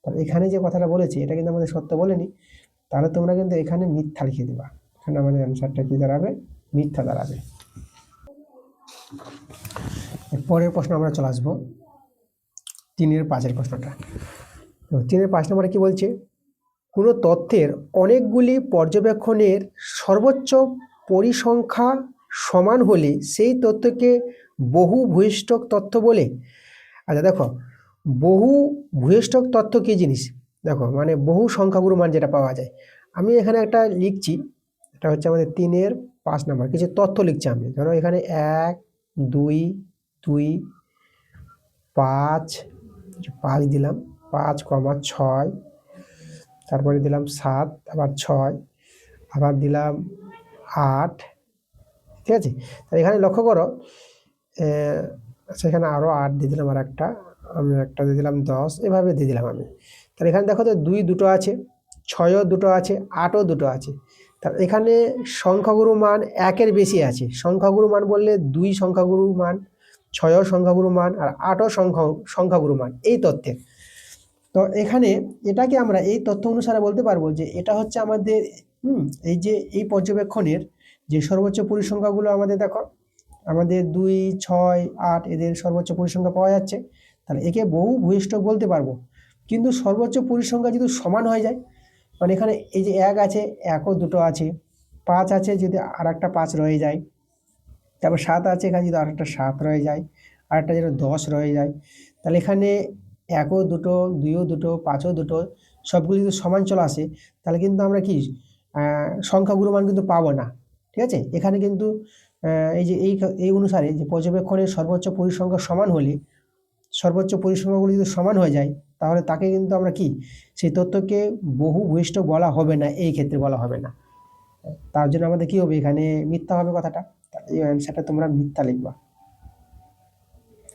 তাহলে এখানে যে কথাটা বলেছে এটা কিন্তু আমাদের সত্য বলেনি, তাহলে তোমরা কিন্তু এখানে মিথ্যা লিখে দিবা। এখানে আমাদের অ্যান্সারটা কি দাঁড়াবে? মিথ্যা দাঁড়াবে। পরের প্রশ্ন আমরা চলে আসবো 3-5 প্রশ্নটা। 3-5 নম্বরে কি বলছে, কোনো তথ্যের অনেকগুলি পর্যবেক্ষণের সর্বোচ্চ পরিসংখ্যা সমান হলে সেই তথ্যকে বহু ভূয়িষ্ঠক তথ্য বলে। আচ্ছা দেখো, বহু ভূয়িষ্ঠক তথ্য কী জিনিস? দেখো মানে বহু সংখ্যাগুরু মান যেটা পাওয়া যায়। আমি এখানে একটা লিখছি, এটা হচ্ছে আমাদের 3-5 নম্বর, কিছু তথ্য লিখছি আমি। ধরো এখানে 1 2 2 5 5 দিলাম, 5, 6, তারপরে দিলাম 7, আবার 6, আবার দিলাম 8। ঠিক আছে, তাহলে এখানে লক্ষ্য করো সেখানে আরও 8 দিয়ে দিলাম, আর একটা আমি একটা দিয়ে দিলাম 10, এভাবে দিয়ে দিলাম আমি। তাহলে এখানে দেখো তো 2 দুটো আছে, 6ও দুটো আছে, 8ও দুটো আছে। তাহলে এখানে সংখ্যাগুরু মান 1-এর বেশি আছে। সংখ্যাগুরু মান বললে 2 সংখ্যাগুরু মান, 6ও সংখ্যাগুরু মান, আর 8ও সংখ্যাগুরু মান, এই তথ্যের। তো এখানে এটাকে আমরা এই তথ্য অনুসারে বলতে পারবো যে এটা হচ্ছে আমাদের এই যে এই পর্যবেক্ষণের যে সর্বোচ্চ পরিসংখ্যাগুলো আমাদের দেখো, আমাদের 2, 6, 8 এদের সর্বোচ্চ পরিসংখ্যা পাওয়া যাচ্ছে। তাহলে একে বহু ভূইষ্ঠ বলতে পারবো। কিন্তু সর্বোচ্চ পরিসংখ্যা যদি সমান হয়ে যায়, মানে এখানে এই যে 1 আছে, 1ও দুটো আছে, 5 আছে যদি আর একটা 5 রয়ে যায়, তারপর 7 আছে, এখানে যদি আর একটা 7 রয়ে যায়, আর একটা যেটা 10 রয়ে যায়, তাহলে এখানে 1ও দুটো, 2ও দুটো, 5ও দুটো, সবগুলো যদি সমান চলে আসে, তাহলে কিন্তু আমরা কি সংখ্যাগুরু মান কিন্তু পাবো না। ঠিক আছে, এখানে কিন্তু এই যে এই অনুসারে যে পর্যবেক্ষণের সর্বোচ্চ পরিসংখ্যা সমান হলে, সর্বোচ্চ পরিসংখ্যাগুলো যদি সমান হয়ে যায়, তাহলে তাকে কিন্তু আমরা কি সেই তথ্যকে বহু ভূইষ্ঠ বলা হবে না, এই ক্ষেত্রে বলা হবে না। তার জন্য আমাদের কি হবে, এখানে মিথ্যা হবে কথাটা। এই অ্যান্সারটা তোমরা মিথ্যা লিখবা।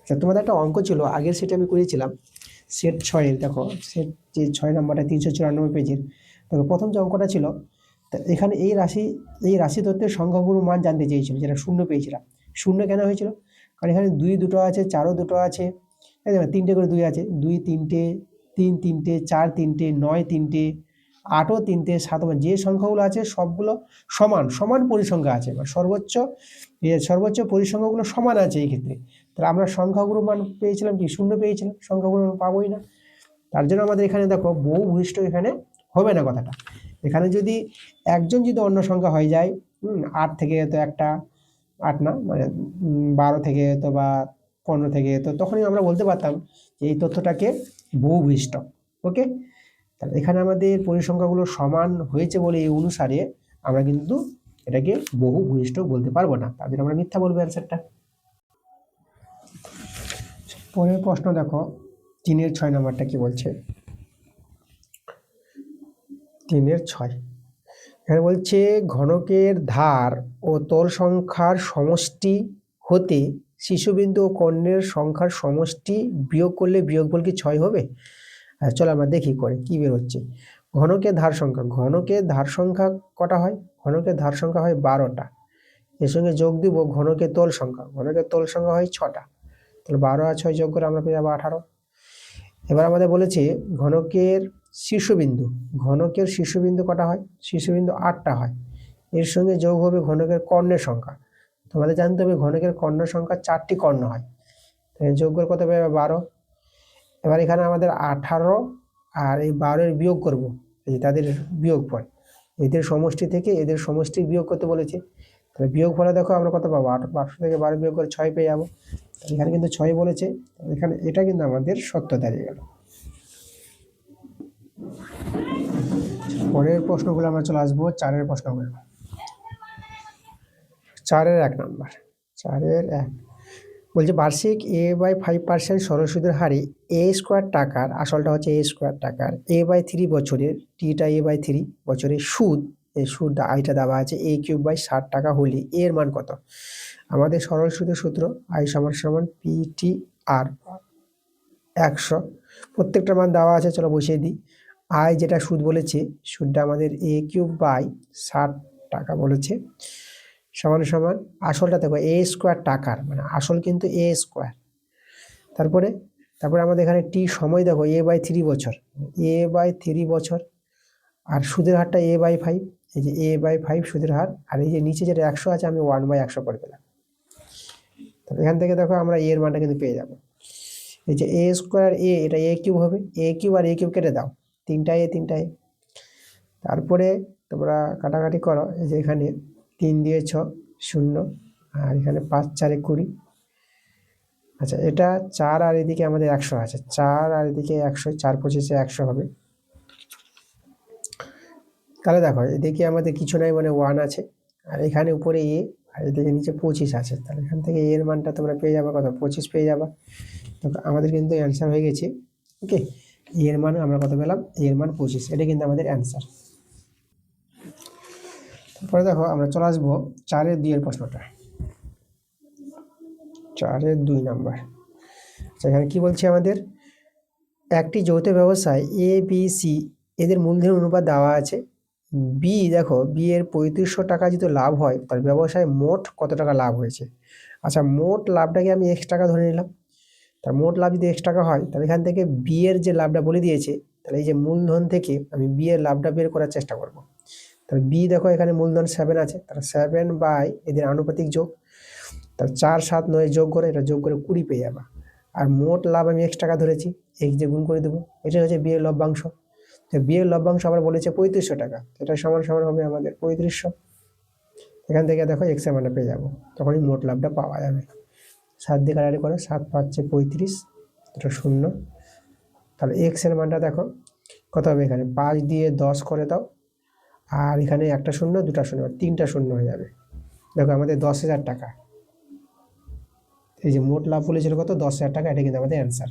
আচ্ছা, তোমাদের একটা অঙ্ক ছিল আগের সেটে আমি করেছিলাম, সেট 6-এর। দেখো সেট যে 6 নাম্বারটা 394 পেজের। দেখো প্রথম যে অঙ্কটা ছিল, তা এখানে এই রাশি তত্ত্বের সংখ্যাগুরু মান জানতে চেয়েছিল, যেটা শূন্য পেয়েছিলাম। শূন্য কেন হয়েছিল, কারণ এখানে 2 দুটো আছে, 4ও দুটো আছে, 3টে করে 2 আছে, 2 3টে, 3 3টে, 4 3টে, 9 3টে, 8ও 3টে, 7ও, যে সংখ্যাগুলো আছে সবগুলো সমান সমান পরিসংখ্যা আছে, বা সর্বোচ্চ পরিসংখ্যাগুলো সমান আছে এই ক্ষেত্রে। তাহলে আমরা সংখ্যাগুরু মান পেয়েছিলাম কি, শূন্য পেয়েছিলাম, সংখ্যাগুরু মান পাবোই না। তার জন্য আমাদের এখানে দেখো বহু ভূইষ্ঠ এখানে হবে না কথাটা। এখানে যদি একজন যদি অন্য সংখ্যা হয়ে যায়, 8 থেকে তো একটা, 8 না মানে 12 থেকে তো, বা 15 থেকে, তো তখনই আমরা বলতে পারতাম যে এই তথ্যটাকে বহু ভূইষ্ঠ। ওকে, তাহলে এখানে আমাদের পরিসংখ্যাগুলো সমান হয়েছে বলে এই অনুসারে আমরা কিন্তু এটাকে বহু ভূইষ্ঠ বলতে পারবো না, তার জন্য আমরা মিথ্যা বলবো অ্যান্সারটা। পরের প্রশ্ন দেখো, 3-এর 6 নাম্বারটা কি বলছে। 3-এর 6 এখানে বলছে ঘনকের ধার ও তল সংখ্যার সমষ্টি হতে শীর্ষবিন্দু ও কর্ণের সংখ্যার সমষ্টি বিয়োগ করলে বিয়োগফল কি 6 হবে? চলো আমরা দেখি করে কি বের হচ্ছে। ঘনকের ধার সংখ্যা কটা হয়? ঘনকের ধার সংখ্যা হয় 12টা। এর সঙ্গে যোগ দিব ঘনকের তল সংখ্যা হয় 6টা। তাহলে 12 আর 6 যোগ করে আমরা পেয়ে যাবো 18। এবার আমাদের বলেছে ঘনকের শীর্ষবিন্দু কটা হয়? শীর্ষবিন্দু 8টা হয়। এর সঙ্গে যোগ হবে ঘনকের কর্ণের সংখ্যা। তোমাদের জানতে হবে ঘনকের কর্ণের সংখ্যা 4টি কর্ণ হয়। যোগ করে কত পেয়ে 12। এবার এখানে আমাদের 18 আর এই 12-এর বিয়োগ করব, এই তাদের বিয়োগফল, এদের সমষ্টি থেকে এদের সমষ্টি বিয়োগ করতে বলেছে। তাহলে বিয়োগ ফলে দেখো আমরা কত পাবো, 8 থেকে 12 বিয়োগ করে 6 পেয়ে যাবো। এখানে কিন্তু 6 বলেছে, এখানে এটা কিন্তু আমাদের সত্য দাঁড়িয়ে গেল। পরের প্রশ্নগুলো আমরা চলে আসবো 4-এর প্রশ্নগুলো। 4-এর 1 নাম্বার, 4-এর 1 বলছে বার্ষিক A/5% সরল সুদের হারে A² টাকার, আসলটা হচ্ছে A² টাকার A/3 বছরের, টিটা A/3 বছরের সুদ, এই সুদ আইটা দেওয়া আছে A³ 60 হলে এর মান কত? আমাদের সরল সুদের সূত্র I = PTR 100। প্রত্যেকটা মান দেওয়া আছে, চলো বসিয়ে দিই। আই যেটা সুদ বলেছে, সুদটা আমাদের A³ 60 বলেছে, সমান আসলটা দেখো A² টাকার, মানে আসল কিন্তু A²। তারপরে আমাদের এখানে টি সময় দেখো A/3 বছর, A/3 বছর, আর সুদের হারটা A/5, এই যে A/5 সুদের হার, আর এই যে নিচে যেটা 100 আছে আমি 1/100 করে দিলাম। তাহলে এখান থেকে দেখো আমরা এর মানটা কিন্তু পেয়ে যাবো। এই যে A² এটা A³ হবে, A³ আর A³ কেটে দাও, 3টা A। তারপরে তোমরা কাটাকাটি করো, এই যে এখানে 3 দিয়ে 6 0, আর এখানে 5 4 20। আচ্ছা, এটা 4 আর এদিকে আমাদের 100 আছে, 4 আর এদিকে 100, 4 25 100 হবে। তাহলে দেখো এদিকে আমাদের কিছু নাই, মানে 1 আছে, আর এখানে উপরে A, আর এদিকে নিচে 25 আছে। তাহলে এখান থেকে এর মানটা তোমরা পেয়ে যাবে কত? 25 পেয়ে যাবে। তো আমাদের কিন্তু অ্যান্সার হয়ে গেছে ওকে, এর মান আমরা কত পেলাম, এর মান 25, এটা কিন্তু আমাদের অ্যান্সার। তারপরে দেখো আমরা চলে আসবো 4-2 প্রশ্নটা, 4-2 নাম্বার। এখানে কি বলছে আমাদের, একটি যৌথ ব্যবসায় এ বি সি এদের মূলধনের অনুপাত দেওয়া আছে। বি দেখো, বি এর 3500 টাকা যদি লাভ হয় তার ব্যবসায় মোট কত টাকা লাভ হয়েছে। আচ্ছা, মোট লাভটাকে আমি X টাকা ধরে নিলাম। তার মোট লাভ যদি X টাকা হয় তাহলে এখান থেকে বি এর যে লাভটা বলে দিয়েছে, তাহলে এই যে মূলধন থেকে আমি বি এর লাভটা বের করার চেষ্টা করব। তাহলে বি দেখো এখানে মূলধন 7 আছে, তাহলে 7 বাই এদের আনুপাতিক যোগ, তাহলে 4, 7, 9 যোগ করে, এটা যোগ করে 20 পেয়ে যাবা। আর মোট লাভ আমি X টাকা ধরেছি, X দিয়ে গুণ করে দেবো, এটা হচ্ছে বি এর লভ্যাংশ। তো বি এর লভ্যাংশ আবার বলেছে 3500 টাকা, এটা সমান সমান হবে আমাদের 3500। এখান থেকে দেখো X এর মানটা পেয়ে যাবো, তখনই মোট লাভটা পাওয়া যাবে। 7 দিয়ে কাটাকাটি করে 7 5 35, এটা 0। তাহলে X এর মানটা দেখো কত হবে, এখানে 5 দিয়ে 10 করে দাও, আর এখানে একটা 0 দুটা 0 3টা 0 হয়ে যাবে। দেখো আমাদের 10,000 টাকা, এই যে মোট লাভ বলেছিল কত, 10,000 টাকা, এটা কিন্তু আমাদের অ্যান্সার।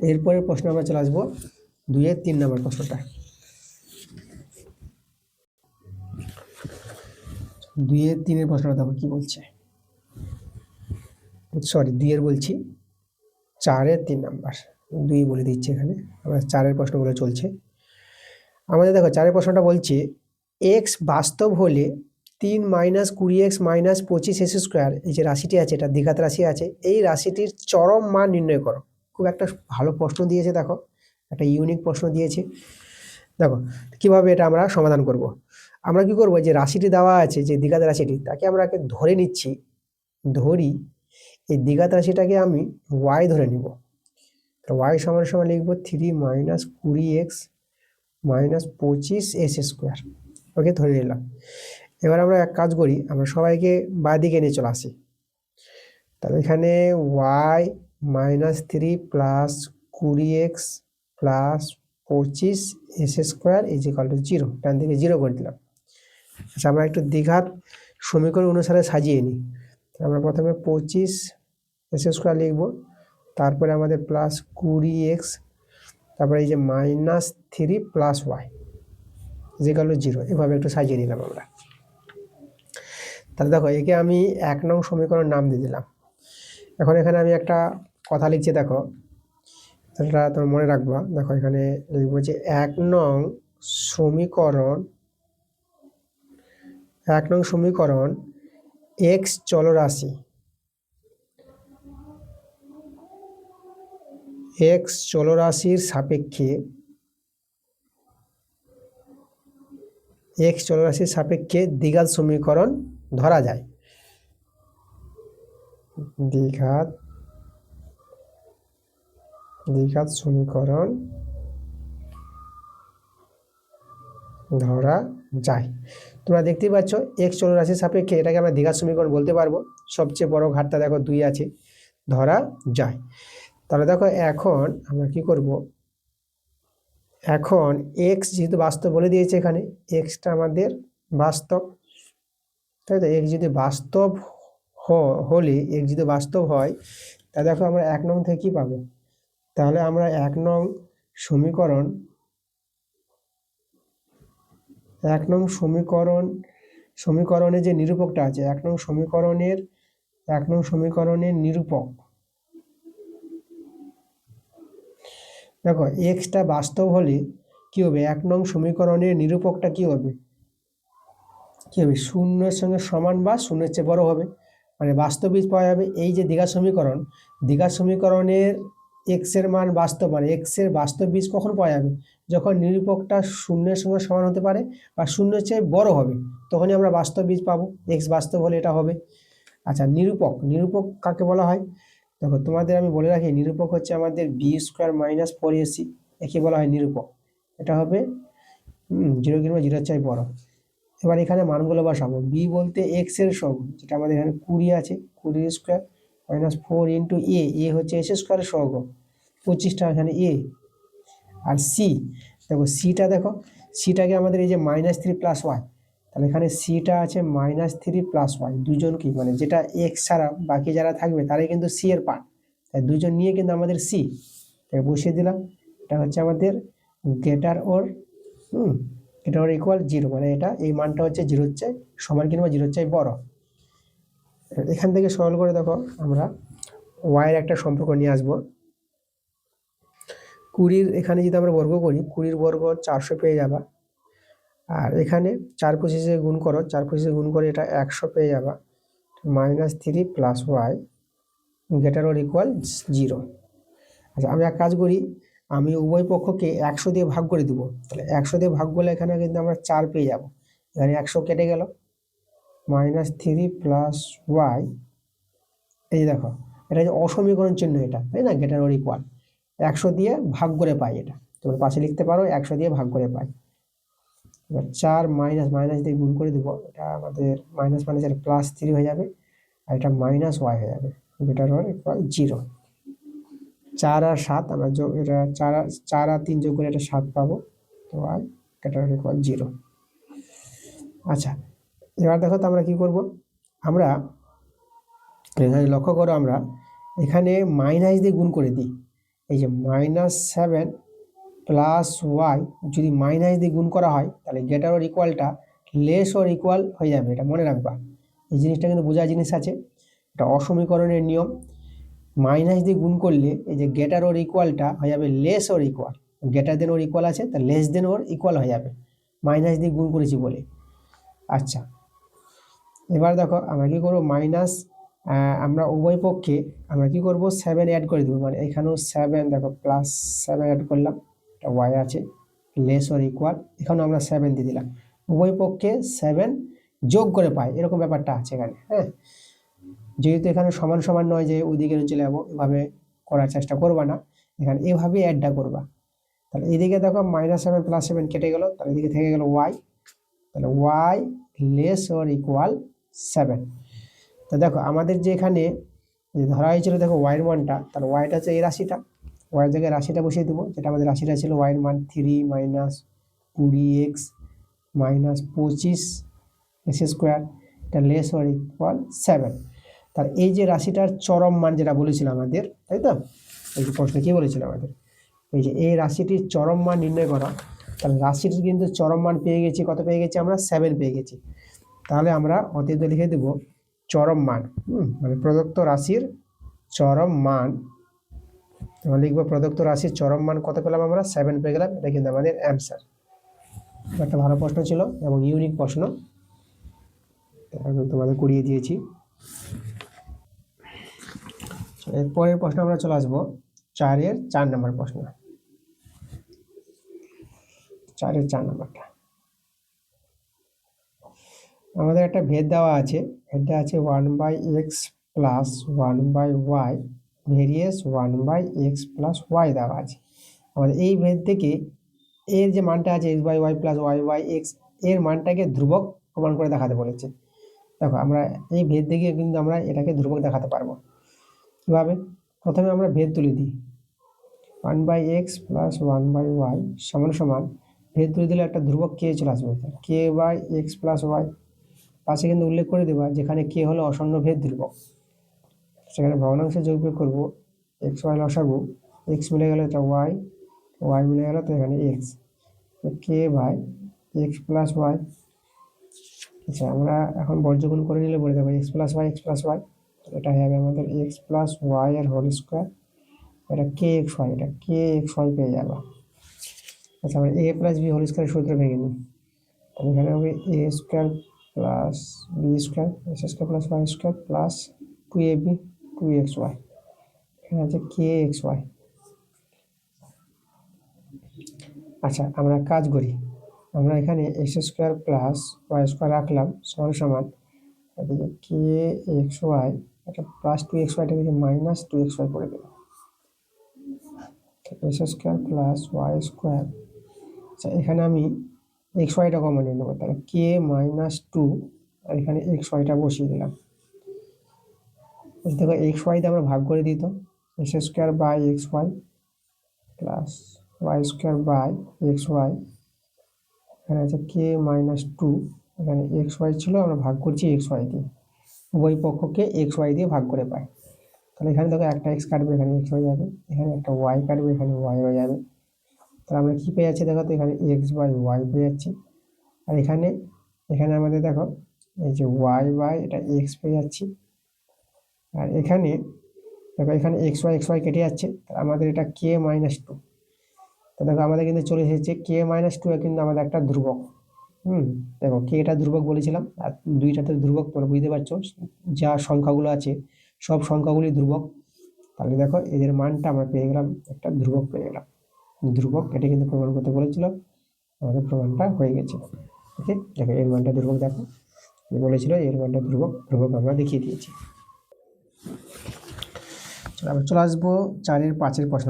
এরপরের প্রশ্ন আমরা চলে আসবো 2-3 নম্বর প্রশ্নটা। 2-3 প্রশ্নটা দেখো কি বলছে, সরি 2 বলছি, 4-3 নাম্বার, 2 বলে দিচ্ছি এখানে, আমরা 4 প্রশ্নগুলো চলছে আমাদের। দেখো 4 প্রশ্নটা বলছে, এক্স বাস্তব হলে 3 - 20x - 25 স্কোয়ার, এই যে রাশিটি আছে এটা দ্বিঘাত রাশি আছে, এই রাশিটির চরম মান নির্ণয় করো। খুব একটা ভালো প্রশ্ন দিয়েছে, দেখো একটা ইউনিক প্রশ্ন দিয়েছে। দেখো কিভাবে এটা আমরা সমাধান করব। আমরা কি করব, যে রাশিটি দেওয়া আছে, যে দ্বিঘাত রাশিটি, তাকে আমরা ধরে নিচ্ছি, ধরি এই দ্বিঘাত রাশিটাকে আমি y ধরে নিব। y সমান সমান লিখবো 3 - 20x - 25s স্কোয়ার, ওকে ধরে নিলাম। এবার আমরা এক কাজ করি, আমরা সবাইকে বাঁ দিকে নিয়ে চলে আসি। তাহলে এখানে y - 3 + 20x + 25s স্কোয়ার = 0, ডান দিকে 0 করে দিলাম। আচ্ছা, আমরা একটু দ্বিঘাত সমীকরণ অনুসারে সাজিয়ে নিই। আমরা প্রথমে 25s স্কোয়ার লিখব, তারপরে আমাদের প্লাস 20x, তারপরে এই যে -3 + y = 0, এভাবে একটু সাজিয়ে নিলাম আমরা। তাহলে দেখো একে আমি 1 নং সমীকরণ নাম দিয়ে দিলাম। এখন এখানে আমি একটা কথা লিখছি, দেখো এটা তোমার মনে রাখবা। দেখো এখানে লিখবো যে 1 নং সমীকরণ x চলরাশি, x চলরাশির সাপেক্ষে দ্বিঘাত সমীকরণ ধরা যায়। দ্বিঘাত সমীকরণ ধরা যায়। তোমরা দেখতেই পাচ্ছ x চলরাশির সাপেক্ষে এটাকে আমরা দ্বিঘাত সমীকরণ বলতে পারবো। সবচেয়ে বড় ঘাটটা দেখো 2 আছে, ধরা যায়। তাহলে দেখো এখন আমরা কি করব, এখন x যেহেতু বাস্তব বলে দিয়েছে, এখানে xটা আমাদের বাস্তব, তাই তো। x যদি বাস্তব হলে, x যদি বাস্তব হয়, তা দেখো আমরা 1 নং থেকে কি পাবো, তাহলে আমরা 1 নং সমীকরণে যে নিরূপকটা আছে, 1 নং সমীকরণের নিরূপক, দেখো এক্সটা বাস্তব হলে কি হবে, 1 নং সমীকরণের নিরূপকটা কি হবে, 0-এর সঙ্গে সমান বা 0-এর চেয়ে বড় হবে, মানে বাস্তব বীজ পাওয়া যাবে। এই যে দ্বিঘাত সমীকরণের এক্স এর মান বাস্তব, মানে এক্স এর বাস্তব বীজ কখন পাওয়া যাবে, যখন নিরূপকটা 0-এর সঙ্গে সমান হতে পারে বা 0-এর চেয়ে বড় হবে, তখনই আমরা বাস্তব বীজ পাবো। এক্স বাস্তব হলে এটা হবে। আচ্ছা, নিরূপক কাকে বলা হয়, দেখো তোমাদের আমি বলে রাখি, নিরূপক হচ্ছে আমাদের বি স্কোয়ার - 4ac, একে বলা হয় নিরূপক। এটা হবে 0 কিংবা 0-এর চেয়ে বড়। এবার এখানে মানগুলো বসাবো। বি বলতে এক্স এর সহগ, যেটা আমাদের এখানে 20 আছে, 20 স্কোয়ার -4 × এ হচ্ছে এস স্কোয়ারের সহগ, 25টা এখানে এ। আর সি, দেখো সিটাকে আমাদের এই যে -3 + y, তাহলে এখানে সিটা আছে -3 + y, দুজন কি, মানে যেটা এক্স ছাড়া বাকি যারা থাকবে তারাই কিন্তু সি এর পার্ট, তাই দুজন নিয়ে কিন্তু আমাদের সি। তাই বসিয়ে দিলাম। এটা হচ্ছে আমাদের greater or greater or equal 0, মানে এটা এই মানটা হচ্ছে 0 হচ্ছে সমান কিংবা 0 হচ্ছে বড়। এখান থেকে সরল করে দেখো আমরা ওয়াইয়ের একটা সম্পর্ক নিয়ে আসবো। 20 এখানে যদি আমরা বর্গ করি 20 বর্গ 400 পেয়ে যাবা। আর এখানে 4 25 গুণ করো, 4 25 গুণ করে এটা 100 পেয়ে যাবা। -3 + y গ্রেটার ওর ইকুয়াল 0। আচ্ছা আমি এক কাজ করি, আমি উভয় পক্ষকে 100 দিয়ে ভাগ করে দিব। তাহলে 100 দিয়ে ভাগ করলে এখানে কিন্তু আমরা 4 পেয়ে যাব। এখানে 100 কেটে গেল, -3 + y, এই দেখো এটা যে অসমীকরণ চিহ্ন, এটা তাই না, গ্রেটার ওর ইকুয়াল 100 দিয়ে ভাগ করে পাই। এটা তোমরা পাশে লিখতে পারো 100 দিয়ে ভাগ করে পাই। এবার 4 মাইনাস দিয়ে গুণ করে দিব, এটা আমাদের মাইনাস এটা +3 হয়ে যাবে, আর এটা -y হয়ে যাবে। Greater or equal 0। 4 আর 7 আমরা যোগ, এটা 4 আর 3 যোগ করে এটা 7 পাবো, তো y গ্রেটার ওর ইকুয়াল 0। আচ্ছা এবার দেখো তো আমরা কি করব, আমরা এখানে লক্ষ্য করো, আমরা এখানে মাইনাস দিয়ে গুণ করে দিই। এই যে -7 + y যদি মাইনাস দিয়ে গুণ করা হয় তাহলে গ্রেটার ওর ইকুয়ালটা লেস ওর ইকুয়াল হয়ে যাবে। এটা মনে রাখবা, এই জিনিসটা কিন্তু বোঝার জিনিস আছে, এটা অসমীকরণের নিয়ম। মাইনাস দিয়ে গুণ করলে এই যে গ্রেটার ওর ইকুয়ালটা হয়ে যাবে less or equal. Greater than or equal আছে, তা লেস দেন ওর ইকুয়াল হয়ে যাবে, মাইনাস দিয়ে গুণ করেছি বলে। আচ্ছা এবার দেখো আমরা কি করবো, আমরা উভয় পক্ষে আমরা কি করব 7 অ্যাড করে দেবো, মানে এখানেও 7, দেখো +7 অ্যাড করলাম, এটা y আছে লেস ওর ইকুয়াল, এখানেও আমরা 7 দিয়ে দিলাম। উভয় পক্ষে 7 যোগ করে পাই, এরকম ব্যাপারটা আছে এখানে। হ্যাঁ, যেহেতু এখানে সমান সমান নয় যে ওইদিকে চলে যাবো, এভাবে করার চেষ্টা করবা না, এখানে এভাবেই অ্যাডটা করবা। তাহলে এইদিকে দেখো -7 + 7 কেটে গেল, তাহলে এদিকে থেকে গেল y, তাহলে y লেস ওর ইকুয়াল 7। তো দেখো আমাদের যে এখানে ধরা হয়েছিল, দেখো ওয়াইয়ের মানটা, তাহলে ওয়াইটা হচ্ছে এই রাশিটা, ওয়াইয়ের জায়গায় রাশিটা বসিয়ে দেবো, যেটা আমাদের রাশিটা ছিল ওয়াইয়ের মান 3 - 20x -25 x², এটা লেস ওর ইকুয়াল 7। তাহলে এই যে রাশিটার চরম মান যেটা বলেছিল আমাদের, তাই তো, এই যে প্রশ্নে কি বলেছিল আমাদের, এই যে এই রাশিটির চরম মান নির্ণয় করা। তাহলে রাশিটির কিন্তু চরম মান পেয়ে গেছি, কত পেয়ে গেছি আমরা, 7 পেয়ে গেছি। তাহলে আমরা অতীতে লিখে দেব চরম মান, মানে প্রদত্ত রাশির চরম মান। আমরা লিখবো প্রদত্ত রাশির চরম মান কত পেলাম আমরা, 7 পেয়ে গেলাম। এটা কিন্তু আমাদের অ্যান্সার। একটা ভালো প্রশ্ন ছিল এবং ইউনিক প্রশ্ন, তোমাদের করিয়ে দিয়েছি। এর পরের প্রশ্ন আমরা চলে আসবো 4-এর 4 নম্বর প্রশ্ন। 4-এর 4 নম্বরটা আমাদের একটা ভেদ দেওয়া আছে, এটা আছে 1/x + 1/y ভেরিয়েস 1/x + y দেওয়া আছে। আমাদের এই ভেদ থেকে এর যে মানটা আছে x/y + y/x, এর মানটাকে ধ্রুবক প্রমাণ করে দেখাতে বলেছে। দেখো আমরা এই ভেদ থেকে কিন্তু আমরা এটাকে ধ্রুবক দেখাতে পারবো। কীভাবে, প্রথমে আমরা ভেদ তুলে দিই, 1/x + 1/y সমান ভেদ তুলে দিলে একটা ধ্রুবক কে চলে আসবে, k/x + y। পাশে কিন্তু উল্লেখ করে দেবা যেখানে কে হলো অশূন্য ভেদ ধ্রুবক, সেখানে ভগ্নাংশে যোগ বিয়োগ করবো, xy লসাগু, x মিলে গেলে এটা y মিলে গেল তো এখানে x, k/x + y। আচ্ছা আমরা এখন বর্জগুণ করে নিলে বলে দেবো x + y, এটা হয়ে যাবে আমাদের x + y এর হোল স্কোয়ার, এটা kxy, এটা kxy পেয়ে যাবে। আচ্ছা আমরা a + b হোল স্কোয়ারের সূত্র ভেঙে নিই, এখানে হবে a² + b² x² + y² + 2ab 2xy, এখানে আছে kxy। আচ্ছা আমরা কাজ করি, আমরা এখানে x² + y² রাখলাম সমান এদিকে kxy, এটা +2xy, এটাকে -2xy করে দেবো, x² + y²। আচ্ছা এখানে আমি xyটা কমন নিয়ে নেবো, তাহলে k - 2, আর এখানে xyটা বসিয়ে দিলাম। দেখো xy দিয়ে আমরা ভাগ করে দিত, x² / xy + y² / xy, এখানে আছে k - 2, এখানে xy ছিল, আমরা ভাগ করছি xy দিয়ে, উভয় পক্ষকে xy দিয়ে ভাগ করে পাই। তাহলে এখানে দেখো একটা এক্স কাটবে, এখানে এক্স হয়ে যাবে, এখানে একটা ওয়াই কাটবে, এখানে ওয়াই হয়ে যাবে। তাহলে আমরা কী পেয়ে যাচ্ছি দেখো তো, এখানে এক্স বাই ওয়াই পেয়ে যাচ্ছি। আর এখানে এখানে আমাদের দেখো এই যে ওয়াই বাই এটা এক্স পেয়ে যাচ্ছি। আর এখানে দেখো এখানে এক্স ওয়াই কেটে যাচ্ছে, তাহলে আমাদের এটা কে মাইনাস টু। তো দেখো আমাদের কিন্তু চলে এসেছে কে মাইনাস টু, কিন্তু আমাদের একটা ধ্রুবক। দেখো কে এটা ধ্রুবক বলেছিলাম, আর দুইটাতে ধ্রুবক, তোমরা বুঝতে পারছো যা সংখ্যাগুলো আছে সব সংখ্যাগুলি ধ্রুবক। তাহলে দেখো এদের মানটা আমরা পেয়ে গেলাম, একটা ধ্রুবক পেয়ে গেলাম। ধ্রুবক এটা কিন্তু প্রমাণ করতে বলেছিল, আমাদের প্রমাণটা হয়ে গেছে। ওকে, দেখো এর মানটা ধ্রুবক, দেখো বলেছিল এর মানটা ধ্রুবক, ধ্রুবক আমরা দেখিয়ে দিয়েছি। আবার চলে আসবো 4-এর 5-এর প্রশ্ন,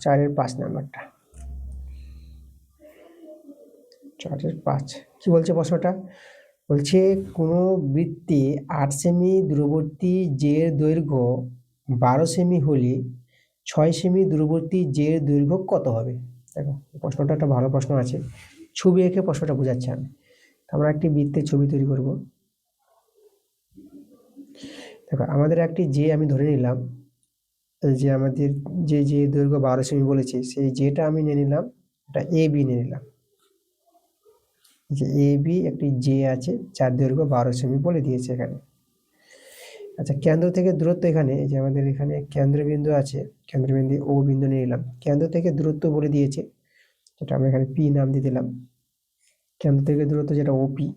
4-এর 5 নাম্বারটা। 4-এর 5 কি বলছে প্রশ্নটা? বলছে কোনো বৃত্তে 8 সেমি দূরবর্তী যে দৈর্ঘ্য 12 সেমি হলে 6 সেমি দূরবর্তী যে দৈর্ঘ্য কত হবে? দেখো প্রশ্নটা একটা ভালো প্রশ্ন আছে, ছবি এঁকে প্রশ্নটা বোঝাচ্ছি আমি। আমরা একটি বৃত্তের ছবি তৈরি করব। দেখো আমাদের একটি যে আমি ধরে নিলাম, এই যে আমাদের যে দৈর্ঘ্য 12 সেমি বলেছে, সেই যেটা আমি নিয়ে নিলাম, এটা এ বি নিয়ে নিলাম। যে এ বি একটি যে আছে যার দৈর্ঘ্য 12 সেমি বলে দিয়েছে এখানে। আচ্ছা, কেন্দ্র থেকে দূরত্ব, এখানে এই যে আমাদের এখানে কেন্দ্রবিন্দু আছে, কেন্দ্রবিন্দু ও বিন্দু নিয়ে নিলাম। কেন্দ্র থেকে দূরত্ব বলে দিয়েছে, যেটা আমরা এখানে পি নাম দিয়ে দিলাম। কেন্দ্র থেকে দূরত্ব যেটা ওপি,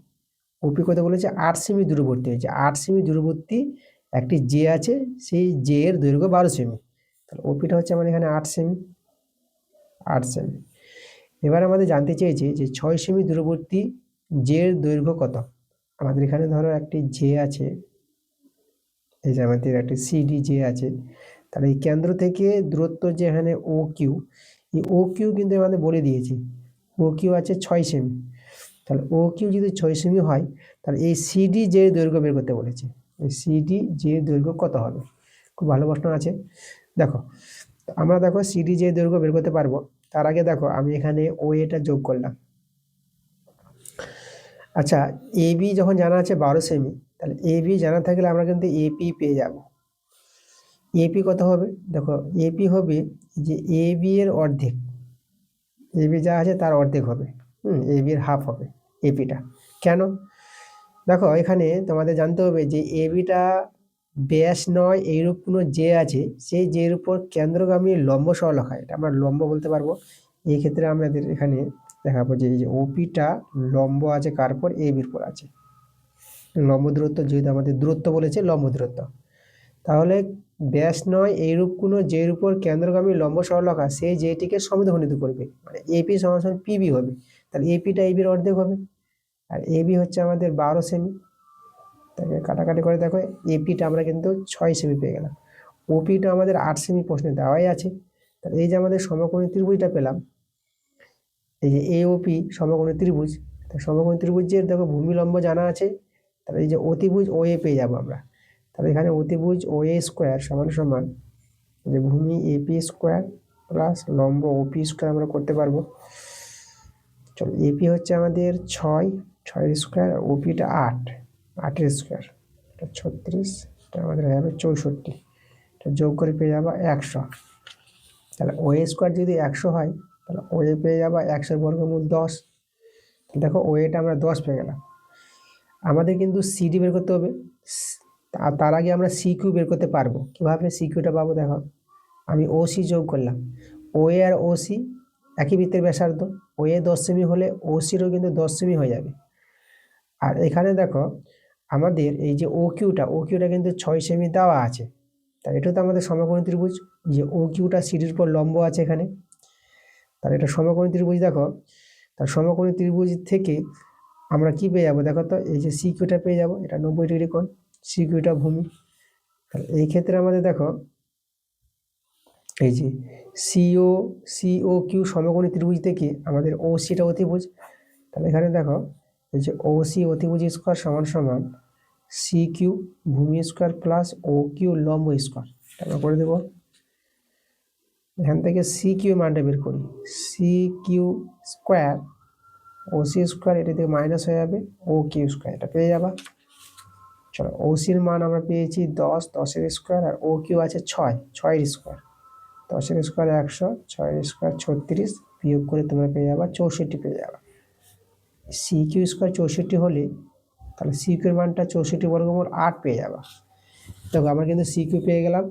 ওপি কত বলেছে? 8 সেমি দূরবর্তী হয়েছে, 8 সেমি দূরবর্তী একটি যে আছে, সেই যে এর দৈর্ঘ্য 12 সেমি। তাহলে ওপিটা হচ্ছে আমাদের এখানে 8 সেমি, 8 সেমি। এবার আমাদের জানতে চেয়েছে যে 6 সেমি দূরবর্তী যে এর দৈর্ঘ্য কত। আমাদের এখানে ধরো একটি যে আছে, এই যে আমাদের একটি সিডি যে আছে, তাহলে এই কেন্দ্র থেকে দূরত্ব যে এখানে ও কিউ, এই ও কিউ কিন্তু আমাদের বলে দিয়েছে, ও কিউ আছে 6 সেমি। তাহলে ও কিউ যদি 6 সেমি হয়, তাহলে এই সিডি যে দৈর্ঘ্য বের করতে বলেছে, এই সিডি যে দৈর্ঘ্য কত হবে? খুব ভালো প্রশ্ন আছে। দেখো আমরা দেখো সিডি যে দৈর্ঘ্য বের করতে পারবো, তার আগে দেখো আমি এখানে ও এটা যোগ করলাম। আচ্ছা, এ বি যখন জানা আছে 12 সেমি, তাহলে এ বি জানা থাকলে আমরা কিন্তু এপি পেয়ে যাব। এপি কত হবে? দেখো এপি হবে যে এ বি এর অর্ধেক, এ বি যা আছে তার অর্ধেক হবে, এ বি এর হাফ হবে এপিটা। কেন? দেখো এখানে তোমাদের জানতে হবে যে এ বিটা ব্যাস নয় এইরূপ কোনো যে আছে, সেই যে এর উপর কেন্দ্রগামী লম্ব সরলরেখা হয়, এটা আমরা লম্ব বলতে পারবো। এই ক্ষেত্রে আমাদের এখানে দেখাবো যে এই যে ওপিটা লম্ব আছে কার উপর? এ বির উপর আছে। লম্ব দূরত্ব, যেহেতু আমাদের দূরত্ব বলেছে লম্ব দূরত্ব, তাহলে ব্যাস নয় এইরূপ কোনো যের উপর কেন্দ্রগামী লম্ব সরলরেখা, সেই যেটিকে সমদ্বিখণ্ডিত করবে, মানে এপি সমান সমান পিবি হবে। তাহলে এপিটা এবির অর্ধেক হবে, আর এবি হচ্ছে আমাদের 12 সেমি। তাকে কাটাকাটি করে দেখো এপিটা আমরা কিন্তু 6 সেমি পেয়ে গেলাম। ওপিটা আমাদের 8 সেমি প্রশ্নে দেওয়াই আছে। তাহলে এই যে আমাদের সমকোণী ত্রিভুজটা পেলাম, এই যে এওপি সমকোণী ত্রিভুজ, সমকোণী ত্রিভুজের দেখো ভূমি লম্ব জানা আছে, তাহলে এই যে অতিভুজ ও এ পেয়ে যাবো আমরা। তাহলে এখানে অতিভুজ ও এ স্কোয়ার সমান সমান যে ভূমি এপি স্কোয়ার প্লাস লম্ব ওপি স্কোয়ার আমরা করতে পারবো। চলো এপি হচ্ছে আমাদের 6 স্কোয়ার, ওপিটা 8 স্কোয়ার, এটা 36, এটা আমাদের হয়ে যাবে 64, এটা যোগ করে পেয়ে যাবো 100। তাহলে ও এ স্কোয়ার যদি 100 হয়, তাহলে ও এ পেয়ে যাবো 100 বর্গমূল 10। দেখো ও এটা আমরা 10 পেয়ে গেলাম। আমাদের কিন্তু সিডি বের করতে হবে, আর তার আগে আমরা সি কিউ বের করতে পারবো। কীভাবে সি কিউটা পাবো? দেখো আমি ও সি যোগ করলাম, ও এ আর ও সি একই বৃত্তের ব্যাসার্ধ, ও এ 10 সেমি হলে ও সিরও কিন্তু 10 সেমি হয়ে যাবে। আর এখানে দেখো আমাদের এই যে ও কিউটা কিন্তু 6 সেমি দেওয়া আছে, তাই এটা তো আমাদের সমকোণী ত্রিভুজ, যে ও কিউটা সিডির উপর লম্ব আছে এখানে, তাহলে এটা সমকোণী ত্রিভুজ। দেখো তার সমকোণী ত্রিভুজ থেকে আমরা কি পেয়ে যাবো? দেখো তো এই যে সি কিউটা পেয়ে যাবো, এটা 90 ডিগ্রি কোণ, সি কিউটা ভূমি। তাহলে এই ক্ষেত্রে আমাদের দেখো এই যে সিও কিউ সমকোণী ত্রিভুজ থেকে আমাদের ও সিটা অতিভুজ। তাহলে এখানে দেখো এই যে ও সি অতিভুজ স্কোয়ার সমান সমান সি কিউ ভূমি স্কোয়ার প্লাস ও কিউ লম্ব স্কোয়ার, এটা আমরা করে দেবো। এখান থেকে সি কিউ মানটা বের করি, সি কিউ স্কোয়ার ও সি স্কোয়ার, এটা থেকে মাইনাস হয়ে যাবে ও কিউ স্কোয়ার, এটা পেয়ে যাবা। চলো ওসির মান আমরা পেয়েছি 10, 10-এর স্কোয়ার, আর ও কিউ আছে 6, 6-এর স্কোয়ার, 10-এর স্কোয়ার 100, 6-এর স্কোয়ার 36, বিয়োগ করে তোমরা পেয়ে যাবা 64 পেয়ে যাবা। সি কিউ স্কোয়ার 64 হলে তাহলে সি কিউর মানটা 64 বর্গমূল 8 পেয়ে যাবা। দেখো আমরা কিন্তু সি কিউ পেয়ে গেলাম,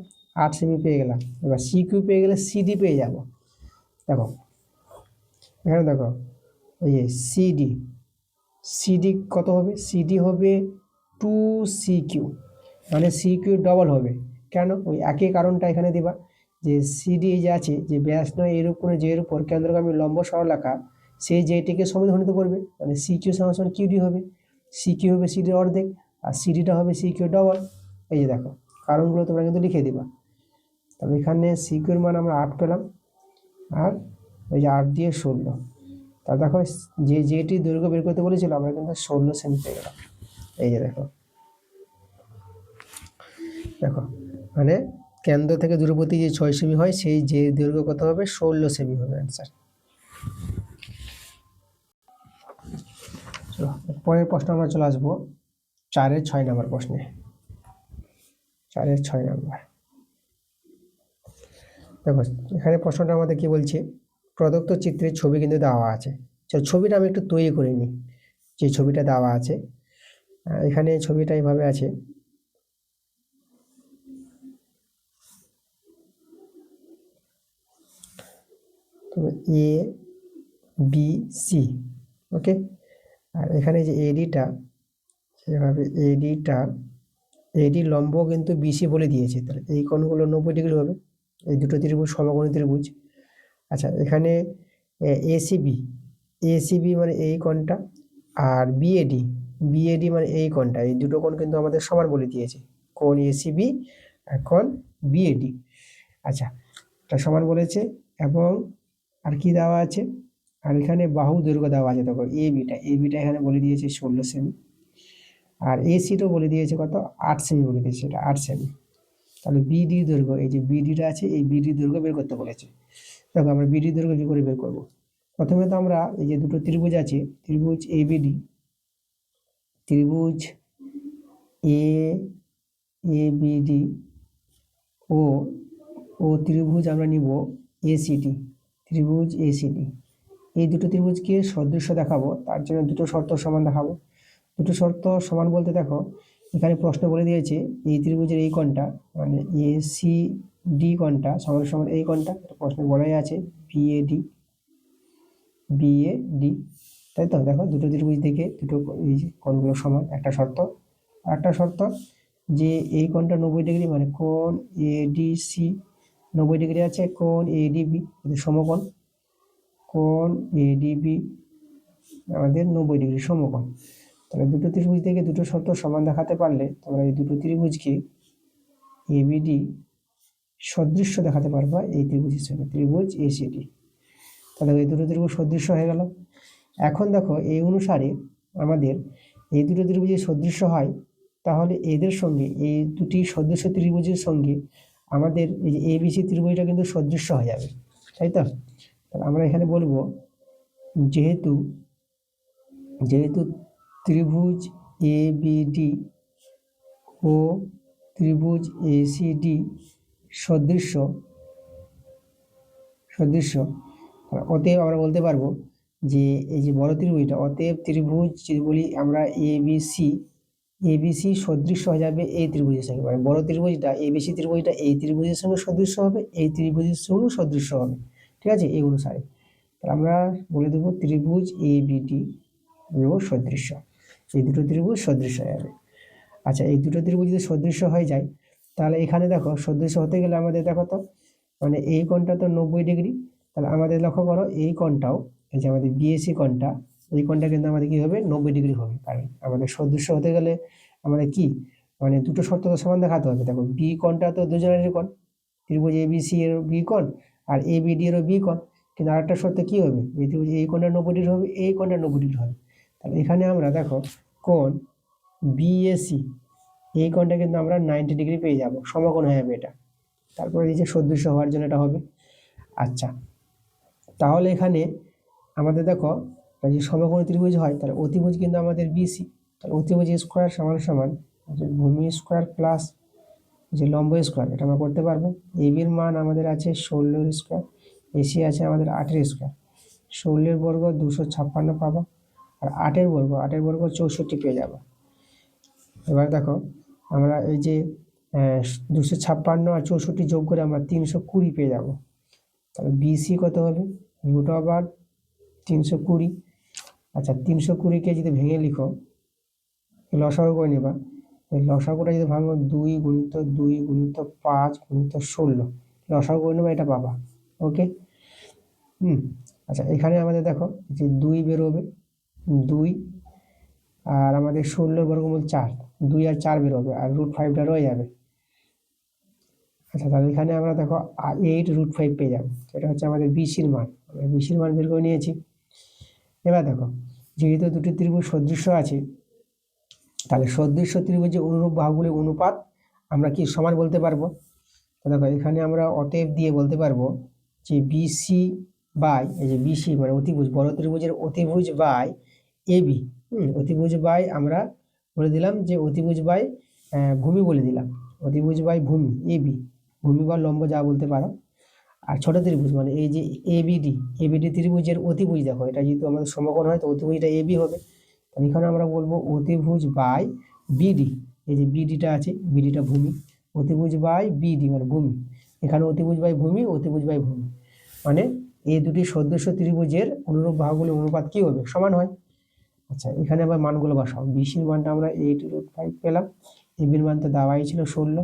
8 সেমি পেয়ে গেলাম। এবার সি কিউ পেয়ে গেলে সিডি পেয়ে যাব। দেখো এখানে দেখো এই যে সিডি, সিডি কত হবে? সিডি হবে 2 CQ, মানে সি কিউ ডবল হবে। কেন? ওই একই কারণটা এখানে দিবা, যে সিডি যে আছে, যে ব্যাস নয় এরূপ কোনো যের উপর কেন্দ্রগামী লম্ব সরলরেখা, সেই যেটিকে সমদ্বিখণ্ডিত করবে, মানে সি কিউ সমান কিউডি হবে। সি কিউ হবে সিডির অর্ধেক, আর সিডিটা হবে সি কিউ ডবল। এই যে দেখো কারণগুলো তোমরা কিন্তু লিখে দিবা। তবে এখানে সি কিউর মান আমরা 8 পেলাম, আর ওই যে 8 দিয়ে 16, তা দেখো যেটি দৈর্ঘ্য বের করতে বলেছিল আমরা কিন্তু 16 সেমি পেয়ে গেলাম। এই যে দেখো, দেখো মানে কেন্দ্র থেকে দূরবর্তী যে 6 সেমি হয়, সেই যে দৈর্ঘ্য কত হবে? 16 সেমি হবে অ্যান্সার। চলো পরের প্রশ্ন আমরা চলে আসবো 4-এর 6 নম্বর প্রশ্নে। 4-এর 6 নম্বর দেখো, এখানে প্রশ্নটা আমাদের কি বলছে, প্রদত্ত চিত্রের ছবি কিন্তু দেওয়া আছে। চলো ছবিটা আমি একটু তৈরি করে নিই। যে ছবিটা দেওয়া আছে, এখানে ছবিটা এইভাবে আছে। তো এ বি সি, ওকে। আর এখানে যে এডিটা, সেভাবে এডি লম্ব কিন্তু বিসি বলে দিয়েছে, তাহলে এই কোণগুলো 90 ডিগ্রি হবে। এই দুটো ত্রিভুজ সমকোণী ত্রিভুজ। আচ্ছা এখানে এসিবি মানে এই কোণটা, আর বিএডি মানে এই কোণটা, এই দুটো কোণ কিন্তু আমাদের সমান বলে দিয়েছে। কোণ এসিবি আর কোণ বিএডি। আচ্ছা এটা সমান বলেছে, এবং আর কি দেওয়া আছে, আর এখানে বাহু দৈর্ঘ্য দেওয়া আছে। দেখো এবিটা এখানে বলে দিয়েছে 16 সেমি, আর এসিটাও বলে দিয়েছে কত? 8 সেমি বলে দিয়েছে, এটা 8 সেমি। তাহলে বিডি দৈর্ঘ্য, এই যে বিডিটা আছে, এই বিডি দৈর্ঘ্য বের করতে বলেছে। দেখো আমরা বিডি দৈর্ঘ্য কি করে বের করব? প্রথমে তো আমরা এই যে দুটো ত্রিভুজ আছে, ত্রিভুজ এবিডি, ত্রিভুজ এবিডি ও ত্রিভুজ আমরা নিব এসিডি, ত্রিভুজ এসিডি। এই দুটো ত্রিভুজকে সদৃশ্য দেখাবো, তার জন্য দুটো শর্ত সমান দেখাবো। দুটো শর্ত সমান বলতে দেখো এখানে প্রশ্ন বলে দিয়েছে এই ত্রিভুজের এই কোণটা, মানে এসিডি কোণটা সমান সমান এই কোণটা, প্রশ্ন বলাই আছে বিএডি, তাই তো। দেখো দুটো ত্রিভুজ থেকে দুটো এই কোণগুলো সমান, একটা শর্ত। আর একটা শর্ত যে এই কোণটা 90 ডিগ্রি, মানে কোণ এডিসি 90 ডিগ্রি আছে, কোণ এডিবি সমকোণ, কোণ এডিবি আমাদের 90 ডিগ্রি সমকোণ। তাহলে দুটো ত্রিভুজ থেকে দুটো শর্ত সমান দেখাতে পারলে তোমরা এই দুটো ত্রিভুজকে এবিডি সদৃশ্য দেখাতে পারবা এই ত্রিভুজের সঙ্গে, ত্রিভুজ এসিডি। তাহলে এই দুটো ত্রিভুজ সদৃশ্য হয়ে গেল। এখন দেখো এই অনুসারে আমাদের এই দুটো ত্রিভুজের সদৃশ্য হয়, তাহলে এদের সঙ্গে এই দুটি সদৃশ্য ত্রিভুজের সঙ্গে আমাদের এই যে এবিসি ত্রিভুজটা কিন্তু সদৃশ্য হয়ে যাবে, তাই তো। তাহলে আমরা এখানে বলবো যেহেতু ত্রিভুজ এবিডি ও ত্রিভুজ এসিডি সদৃশ্য, অতএব আমরা বলতে পারবো যে এই যে বড় ত্রিভুজটা, অতএব ত্রিভুজ যদি বলি আমরা এবিসি সদৃশ্য হয়ে যাবে এই ত্রিভুজের সঙ্গে, মানে বড় ত্রিভুজটা এবিসি ত্রিভুজটা এই ত্রিভুজের সঙ্গে সদৃশ্য হবে, এই ত্রিভুজের সঙ্গে সদৃশ্য হবে, ঠিক আছে, এই অনুসারে। তাহলে আমরা বলে দেবো ত্রিভুজ এবিডি ও সদৃশ্য, এই দুটো ত্রিভুজ সদৃশ্য হয়ে যাবে। আচ্ছা এই দুটো ত্রিভুজ যদি সদৃশ্য হয়ে যায়, তাহলে এখানে দেখো সদৃশ্য হতে গেলে আমাদের দেখো তো, মানে এই কোণটা তো 90 ডিগ্রি, তাহলে আমাদের লক্ষ্য করো এই কোণটাও, এই যে আমাদের বিএসি কোণটা, এই কোণটা কিন্তু আমাদের কি হবে? 90 ডিগ্রি হবে। কারণ আমাদের সদৃশ্য হতে গেলে আমাদের কি, মানে দুটো শর্ত তো সমান দেখাতে হবে। দেখো বি কোণটা তো দুজনেরই কোণ, ত্রিভুজ এবিসি এর বি কোণ আর এবিডি এরও বি কোণ, কিন্তু আরেকটা শর্ত কি হবে? এই ত্রিভুজ এই কোণটা 90 ডিগ্রি হবে, এই কোণটা 90 ডিগ্রি হবে। তাহলে এখানে আমরা দেখো কোণ বিএসি, এই কোণটা কিন্তু আমরা 90 ডিগ্রি পেয়ে যাব, সমকোণ হয়ে যাবে এটা। তারপরে এই যে সদৃশ্য হওয়ার জন্য এটা হবে। আচ্ছা তাহলে এখানে আমাদের দেখো যদি সমকোণী ত্রিভুজ হয়, তাহলে অতিভুজ কিন্তু আমাদের বিসি, তাহলে অতিভুজ স্কোয়ার সমান সমান যে ভূমি স্কোয়ার প্লাস যে লম্ব স্কোয়ার, এটা আমরা করতে পারবো। এবির মান আমাদের আছে 16 স্কোয়ার, এসি আছে আমাদের 8 স্কোয়ার। 16 বর্গ 256 পাবো, আর 8 বর্গ 64 পেয়ে যাবো। এবার দেখো আমরা এই যে 256 আর 64 যোগ করে আমরা 320 পেয়ে যাব। তাহলে বিসি কত হবে, রুট ওভার 320। আচ্ছা 320কে যদি ভেঙে লিখো, লসাগু করে নেবা, এই লসাগুটা যদি ভাঙো 2 গুণিত 2 গুণিত 5 গুণিত 16, লসাগু করে নেবা, এটা পাবা। ওকে। আচ্ছা এখানে আমাদের দেখো যে 2 বেরোবে, 2 আর আমাদের 16 বর্গমূল 4, 2 আর 4 বেরোবে, আর √5টা রয়ে যাবে। আচ্ছা তাহলে এখানে আমরা দেখো 8√5 পেয়ে যাবো। এটা হচ্ছে আমাদের বিসির মান, আমরা বিসির মান বের করে নিয়েছি। এবার দেখো যেহেতু দুটি ত্রিভুজ সদৃশ্য আছে, তাহলে সদৃশ্য ত্রিভুজের অনুরূপ বাহুগুলির অনুপাত আমরা কি সমান বলতে পারবো। তো দেখো এখানে আমরা অতএব দিয়ে বলতে পারবো যে বিসি বাই, এই যে বিসি মানে অতিভুজ, বড় ত্রিভুজের অতিভুজ বাই এবি। অতিভুজ বাই আমরা বলে দিলাম যে অতিভুজ বাই ভূমি বলে দিলাম, অতিভুজ বাই ভূমি এবি, ভূমি বা লম্ব যা বলতে পারো। আর ছোট ত্রিভুজ মানে এই যে এবিডি ত্রিভুজের অতিভুজ, দেখো এটা যেহেতু আমাদের সমকোণ হয় তো অতিভুজটা এবি হবে। তাহলে এখানে আমরা বলবো অতিভুজ বাই বিডি, এই যে বিডিটা আছে, বিডিটা ভূমি, অতিভুজ বাই বিডি মানে ভূমি। এখানে অতিভুজ বাই ভূমি, অতিভুজ বাই ভূমি, মানে এই দুটি সদৃশ্য ত্রিভুজের অনুরূপ বাহুগুলির অনুপাত কি হবে, সমান হয়। আচ্ছা এখানে আবার মানগুলো বসাও, বিসির মানটা আমরা 8√5 পেলাম, এবির মান তো দেওয়াই ছিল 16,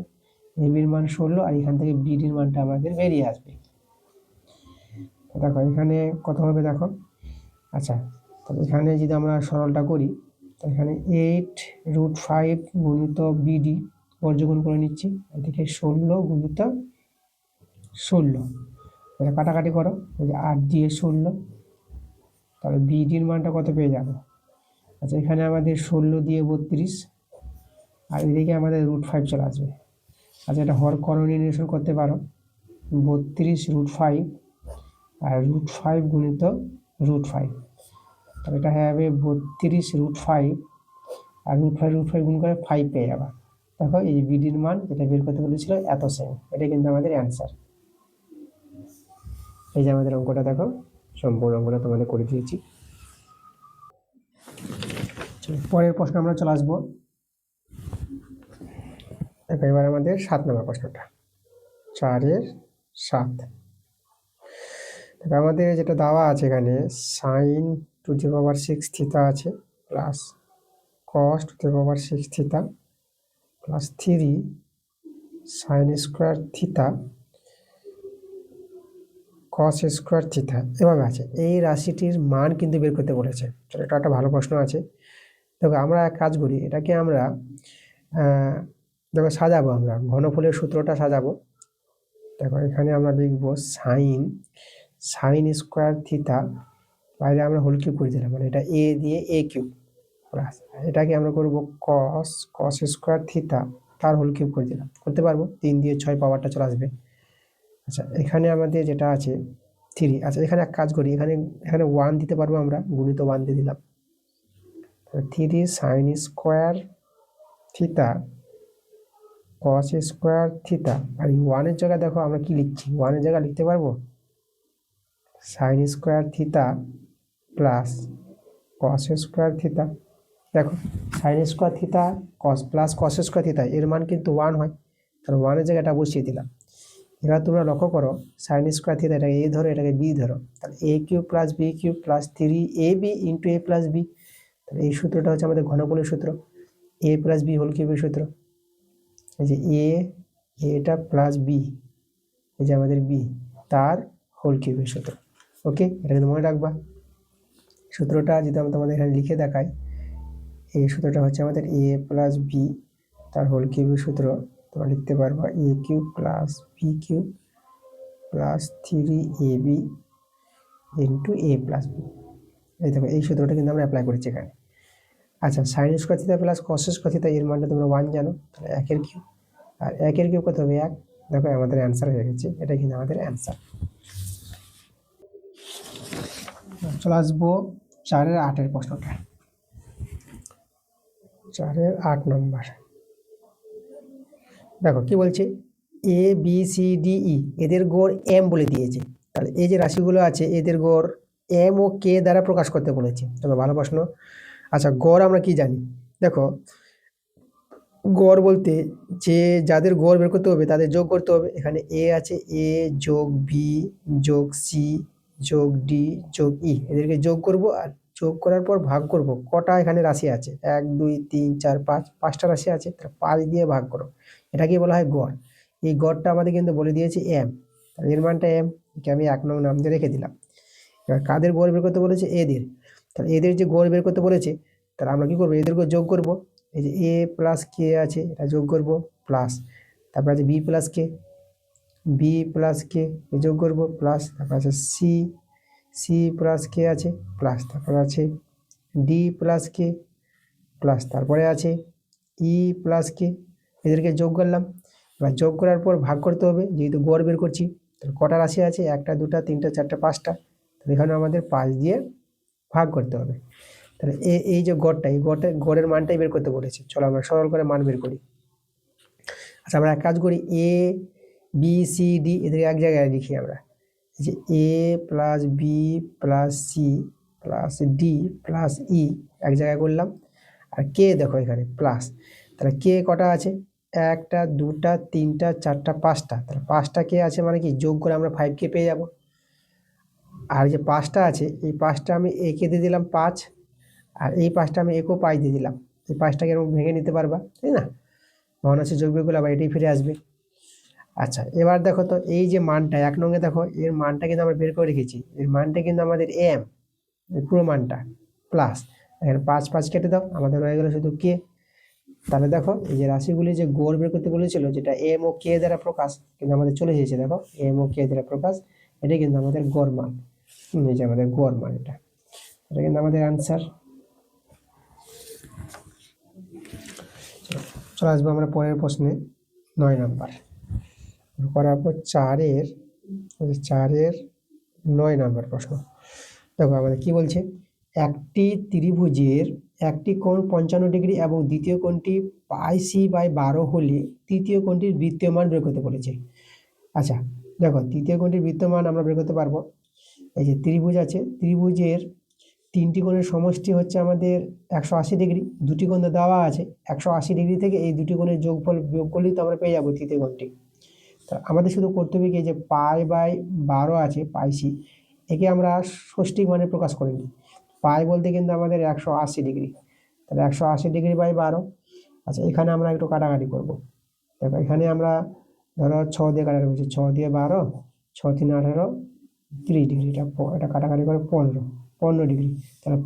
এবির মান 16, আর এখান থেকে বিডির মানটা আমাদের বেরিয়ে আসবে। দেখো এখানে কত হবে দেখো। আচ্ছা তাহলে এখানে যদি আমরা সরলটা করি, তো এখানে 8√5 গুণিত বিডি বর্গমূল করে নিচ্ছি, এদিকে 16 গুণিত 16, এটা কাটাকাটি করো, এই যে 8 দিয়ে 16, তাহলে বিডির মানটা কত পেয়ে যাবো। আচ্ছা এখানে আমাদের 16 দিয়ে 32, আর এদিকে আমাদের √5 চলে আসবে। আচ্ছা এটা হর করণীয় নিরসন করতে পারো, 32√5 আর √5 গুণিত √5, তাহলে এটা হয়ে যাবে 32√5, আর √5 গুণ করে 5 পেয়ে যাবা। দেখো এই যে বিডির মান যেটা বের করতে বলেছিল এত সেমি, এটা কিন্তু আমাদের অ্যান্সার। এই যে আমাদের অঙ্কটা দেখো, সম্পূর্ণ অঙ্কটা তোমাদের করে দিয়েছি। পরের প্রশ্ন আমরা চলে আসবো। এবার আমাদের 7 নম্বর প্রশ্নটা, 4/7। আমাদের যেটা দেওয়া আছে এখানে sin2⁶ থিটা আছে plus cos2⁶ theta plus 3 sin² theta cos² theta এভাবে আছে। এই রাশিটির মান কিন্তু বের করতে বলেছে। চলো এটা একটা ভালো প্রশ্ন আছে। দেখো আমরা এক কাজ করি, এটাকে আমরা দেখো সাজাবো, আমরা ঘনফলের সূত্রটা সাজাবো। দেখো এখানে আমরা লিখবো sin² থিটা, বাইরে আমরা হোল কিউব করে দিলাম, মানে এটা এ দিয়ে এ কিউব প্লাস এটাকে আমরা করব cos² থিটা তার হোল কিউব করে দিলাম, করতে পারবো, 3 দিয়ে 6 পাওয়ারটা চলে আসবে। আচ্ছা এখানে আমাদের যেটা আছে 3, আচ্ছা এখানে এক কাজ করি, এখানে 1 দিতে পারবো, আমরা গুণিত 1 দিয়ে দিলাম, 3 sin² থিটা cos² থিটা, আর এই 1 এর জায়গায় দেখো আমরা কি লিখছি, 1 এর জায়গায় লিখতে পারবো sin² theta plus cos² theta. দেখো sin² theta plus cos² theta এর মান কিন্তু 1 হয়, তাহলে 1 এর জায়গায় এটা বসিয়ে দিলাম। এবার তোমরা লক্ষ্য করো sin² থিটা, এটাকে এ ধরো, এটাকে বি ধরো, তাহলে A cube plus B cube plus 3ab into A plus B. তাহলে এই সূত্রটা হচ্ছে আমাদের ঘনফলের সূত্র, এ প্লাস বি হোল কিউবের সূত্র। এই যে এটা প্লাস বি, এই যে আমাদের বি তার হোল কিউবের সূত্র। ওকে, এটা কিন্তু মনে রাখবা। সূত্রটা যদি আমি তোমাদের এখানে লিখে দেখাই, এই সূত্রটা হচ্ছে আমাদের এ প্লাস বি তার হোল কিউবের সূত্র। তোমরা লিখতে পারবা A cube plus B cube plus 3ab into A plus B. এই দেখো এই সূত্রটা কিন্তু আমরা অ্যাপ্লাই করেছি এখানে। আচ্ছা sin² theta plus cos² theta এর মানটা তোমরা 1 জানো, তাহলে 1 এর কিউব, আর 1 এর কিউব কত হবে 1। দেখো আমাদের অ্যান্সার হয়ে গেছে, এটা কিন্তু আমাদের অ্যান্সার। চলে আসবো 4/8 প্রশ্নটা, 4/8 নম্বর। দেখো কি বলছে, A B C D E এদের গড় এম বলে দিয়েছে। তাহলে এই যে রাশিগুলো আছে এদের গড় এম ও কে দ্বারা প্রকাশ করতে বলেছে। তবে ভালো প্রশ্ন। আচ্ছা, গড় আমরা কি জানি? দেখো, গড় বলতে যে যাদের গড় বের করতে হবে তাদের যোগ করতে হবে। এখানে এ আছে, এ যোগ বি যোগ সি যোগ ডি যোগ ই, এদেরকে যোগ করব আর যোগ করার পর ভাগ করব। কটা এখানে রাশি আছে? 1 2 3 4 5, 5টা রাশি আছে, তাহলে 5 দিয়ে ভাগ করো। এটাকে বলা হয় গড়। এই গড়টা আমাদের কিন্তু বলে দিয়েছে এম, তাহলে এর মানটা এম, একে আমি 1 নং নাম দিয়ে রেখে দিলাম। এবার কাদের গড় বের করতে বলেছে? এদের। তাহলে এদের যে গড় বের করতে বলেছে, তাহলে আমরা কি করবো? এদেরকে যোগ করব। এই যে এ প্লাস কে আছে এটা যোগ করব, প্লাস তারপর আছে বি প্লাস কে, বি প্লাস কে যোগ করব, প্লাস তারপর আছে সি, সি প্লাস কে আছে, প্লাস তারপর আছে ডি প্লাস কে, প্লাস তারপরে আছে ই প্লাস কে, এদেরকে যোগ করলাম। এবার যোগ করার পর ভাগ করতে হবে, যেহেতু গড় বের করছি। তাহলে কটা রাশি আছে? 1টা 2টা 3টা 4টা 5টা, তাহলে এখানে আমাদের 5 দিয়ে ভাগ করতে হবে। তাহলে এই যে গড়টা, এই গড়ের মানটাই বের করতে বলেছে। চলো আমরা সরল করে মান বের করি। আচ্ছা, আমরা এক কাজ করি, এ বি সি ডি এদের এক জায়গায় লিখি আমরা। এই যে A plus B plus C plus D plus E এক জায়গায় করলাম। আর কে দেখো এখানে প্লাস, তাহলে কে কটা আছে? 1টা 2টা 3টা 4টা 5টা, তাহলে 5টা কে আছে মানে কি যোগ করে আমরা 5 কে পেয়ে যাব। আর যে 5টা আছে এই 5টা আমি একে দিয়ে দিলাম 5, আর এই 5টা আমি একেও 5 দিয়ে দিলাম। এই 5টাকে এরকম ভেঙে নিতে পারবা, তাই না? ভগ্নাংশের যোগ বিয়োগগুলো আবার এটাই ফিরে আসবে। আচ্ছা, এবার দেখো তো এই যে মানটা 1 নঙে দেখো, এর মানটা কিন্তু আমরা বের করে রেখেছি। এর মানটা কিন্তু আমাদের এম, এই পুরো মানটা, প্লাস এখানে 5 5 কেটে দাও, আমাদের রয়ে গেল শুধু কে। তাহলে দেখো এই যে রাশিগুলি যে গড় বের করতে বলেছিল, যেটা এম ও কে দ্বারা প্রকাশ, কিন্তু আমাদের চলে এসেছে। দেখো এম ও কে দ্বারা প্রকাশ, এটা কিন্তু আমাদের গড় মান। এই যে আমাদের গড় মান, এটা কিন্তু আমাদের অ্যান্সার। চলে আসবো আমরা পরের প্রশ্নে, 9 নাম্বার করার পর 4-এর 9 নাম্বার প্রশ্ন। দেখো আমাদের কি বলছে, একটি ত্রিভুজের একটি কোণ 55 ডিগ্রি এবং দ্বিতীয় কোণটি πc/12 হলে তৃতীয় কোণটির বৃত্তীয় মান বের করতে বলেছে। আচ্ছা, দেখো তৃতীয় কোণটির বৃত্তীয় মান আমরা বের করতে পারবো। এই যে ত্রিভুজ আছে, ত্রিভুজের 3টি কোণের সমষ্টি হচ্ছে আমাদের 180 ডিগ্রি। দুটি কোণ দেওয়া আছে 180 ডিগ্রি থেকে, এই দুটি কোণের যোগফল বিয়োগ করলেই তো আমরা পেয়ে যাবো তৃতীয় কোণটি। তা আমাদের শুধু করতে হবে কি, যে π/12 আছে পাইসি, একে আমরা ষষ্ঠিক মানে প্রকাশ করে নিই। পাই বলতে কিন্তু আমাদের 180 ডিগ্রি, তাহলে 180 ডিগ্রি/12। আচ্ছা, এখানে আমরা একটু কাটাকাটি করবো। দেখো এখানে আমরা ধরো 6 দিয়ে কাটাকাটি করছি, 6 দিয়ে 12, 6 3 18, 30 ডিগ্রি, এটা কাটাকাটি করে 15 ডিগ্রি। তাহলে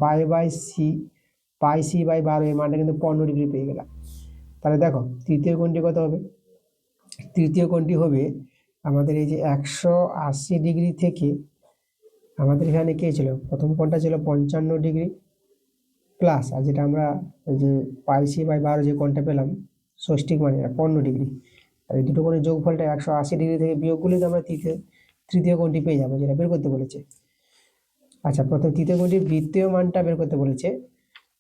π/12 এর মানটা কিন্তু 15 ডিগ্রি পেয়ে গেলাম। তাহলে দেখো তৃতীয় কোণটি কত হবে? তৃতীয় কোণটি হবে আমাদের এই যে 180 ডিগ্রি থেকে, আমাদের এখানে কে ছিল? প্রথম কোণটা ছিল 55 ডিগ্রি প্লাস, আর যেটা আমরা ওই যে πc/12 যে কোণটা পেলাম ষষ্ঠিক মানে 15 ডিগ্রি, আর এই দুটো কোণের যোগফলটা 180 ডিগ্রি থেকে বিয়োগ করলে তো আমরা তৃতীয় কোণটি পেয়ে যাবো, যেটা বের করতে বলেছে। আচ্ছা, প্রথম তৃতীয় কোণটির বৃত্তীয় মানটা বের করতে বলেছে।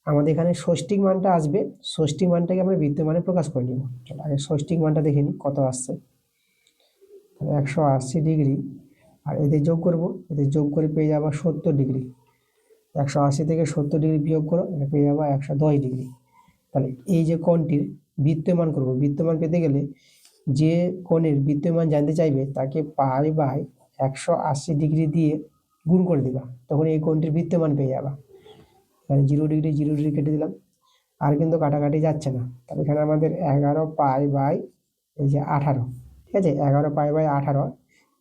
আমাদের এখানে ষষ্ঠিক মানটা আসবে, ষষ্ঠিক মানটাকে আমরা বৃত্তীয় মানে প্রকাশ করে নিব। চলো আগে ষষ্ঠিক মানটা দেখে নিই কত আসছে। 180 ডিগ্রি, আর এদের যোগ করব, এদের যোগ করে পেয়ে যাবো 70 ডিগ্রি। 180 থেকে 70 ডিগ্রি বিয়োগ করো, এটা পেয়ে যাবো 110 ডিগ্রি। তাহলে এই যে কোণটির বৃত্তমান করব, বৃত্তমান পেতে গেলে যে কোণের বৃত্তমান জানতে চাইবে তাকে π/180 ডিগ্রি দিয়ে গুণ করে দিবা, তখন এই কোণটির বৃত্তমান পেয়ে যাবা। এখানে 0 ডিগ্রি 0 ডিগ্রি কেটে দিলাম, আর কিন্তু কাটাকাটি যাচ্ছে না। তাহলে এখানে আমাদের 11π/18, ঠিক আছে, 11π/18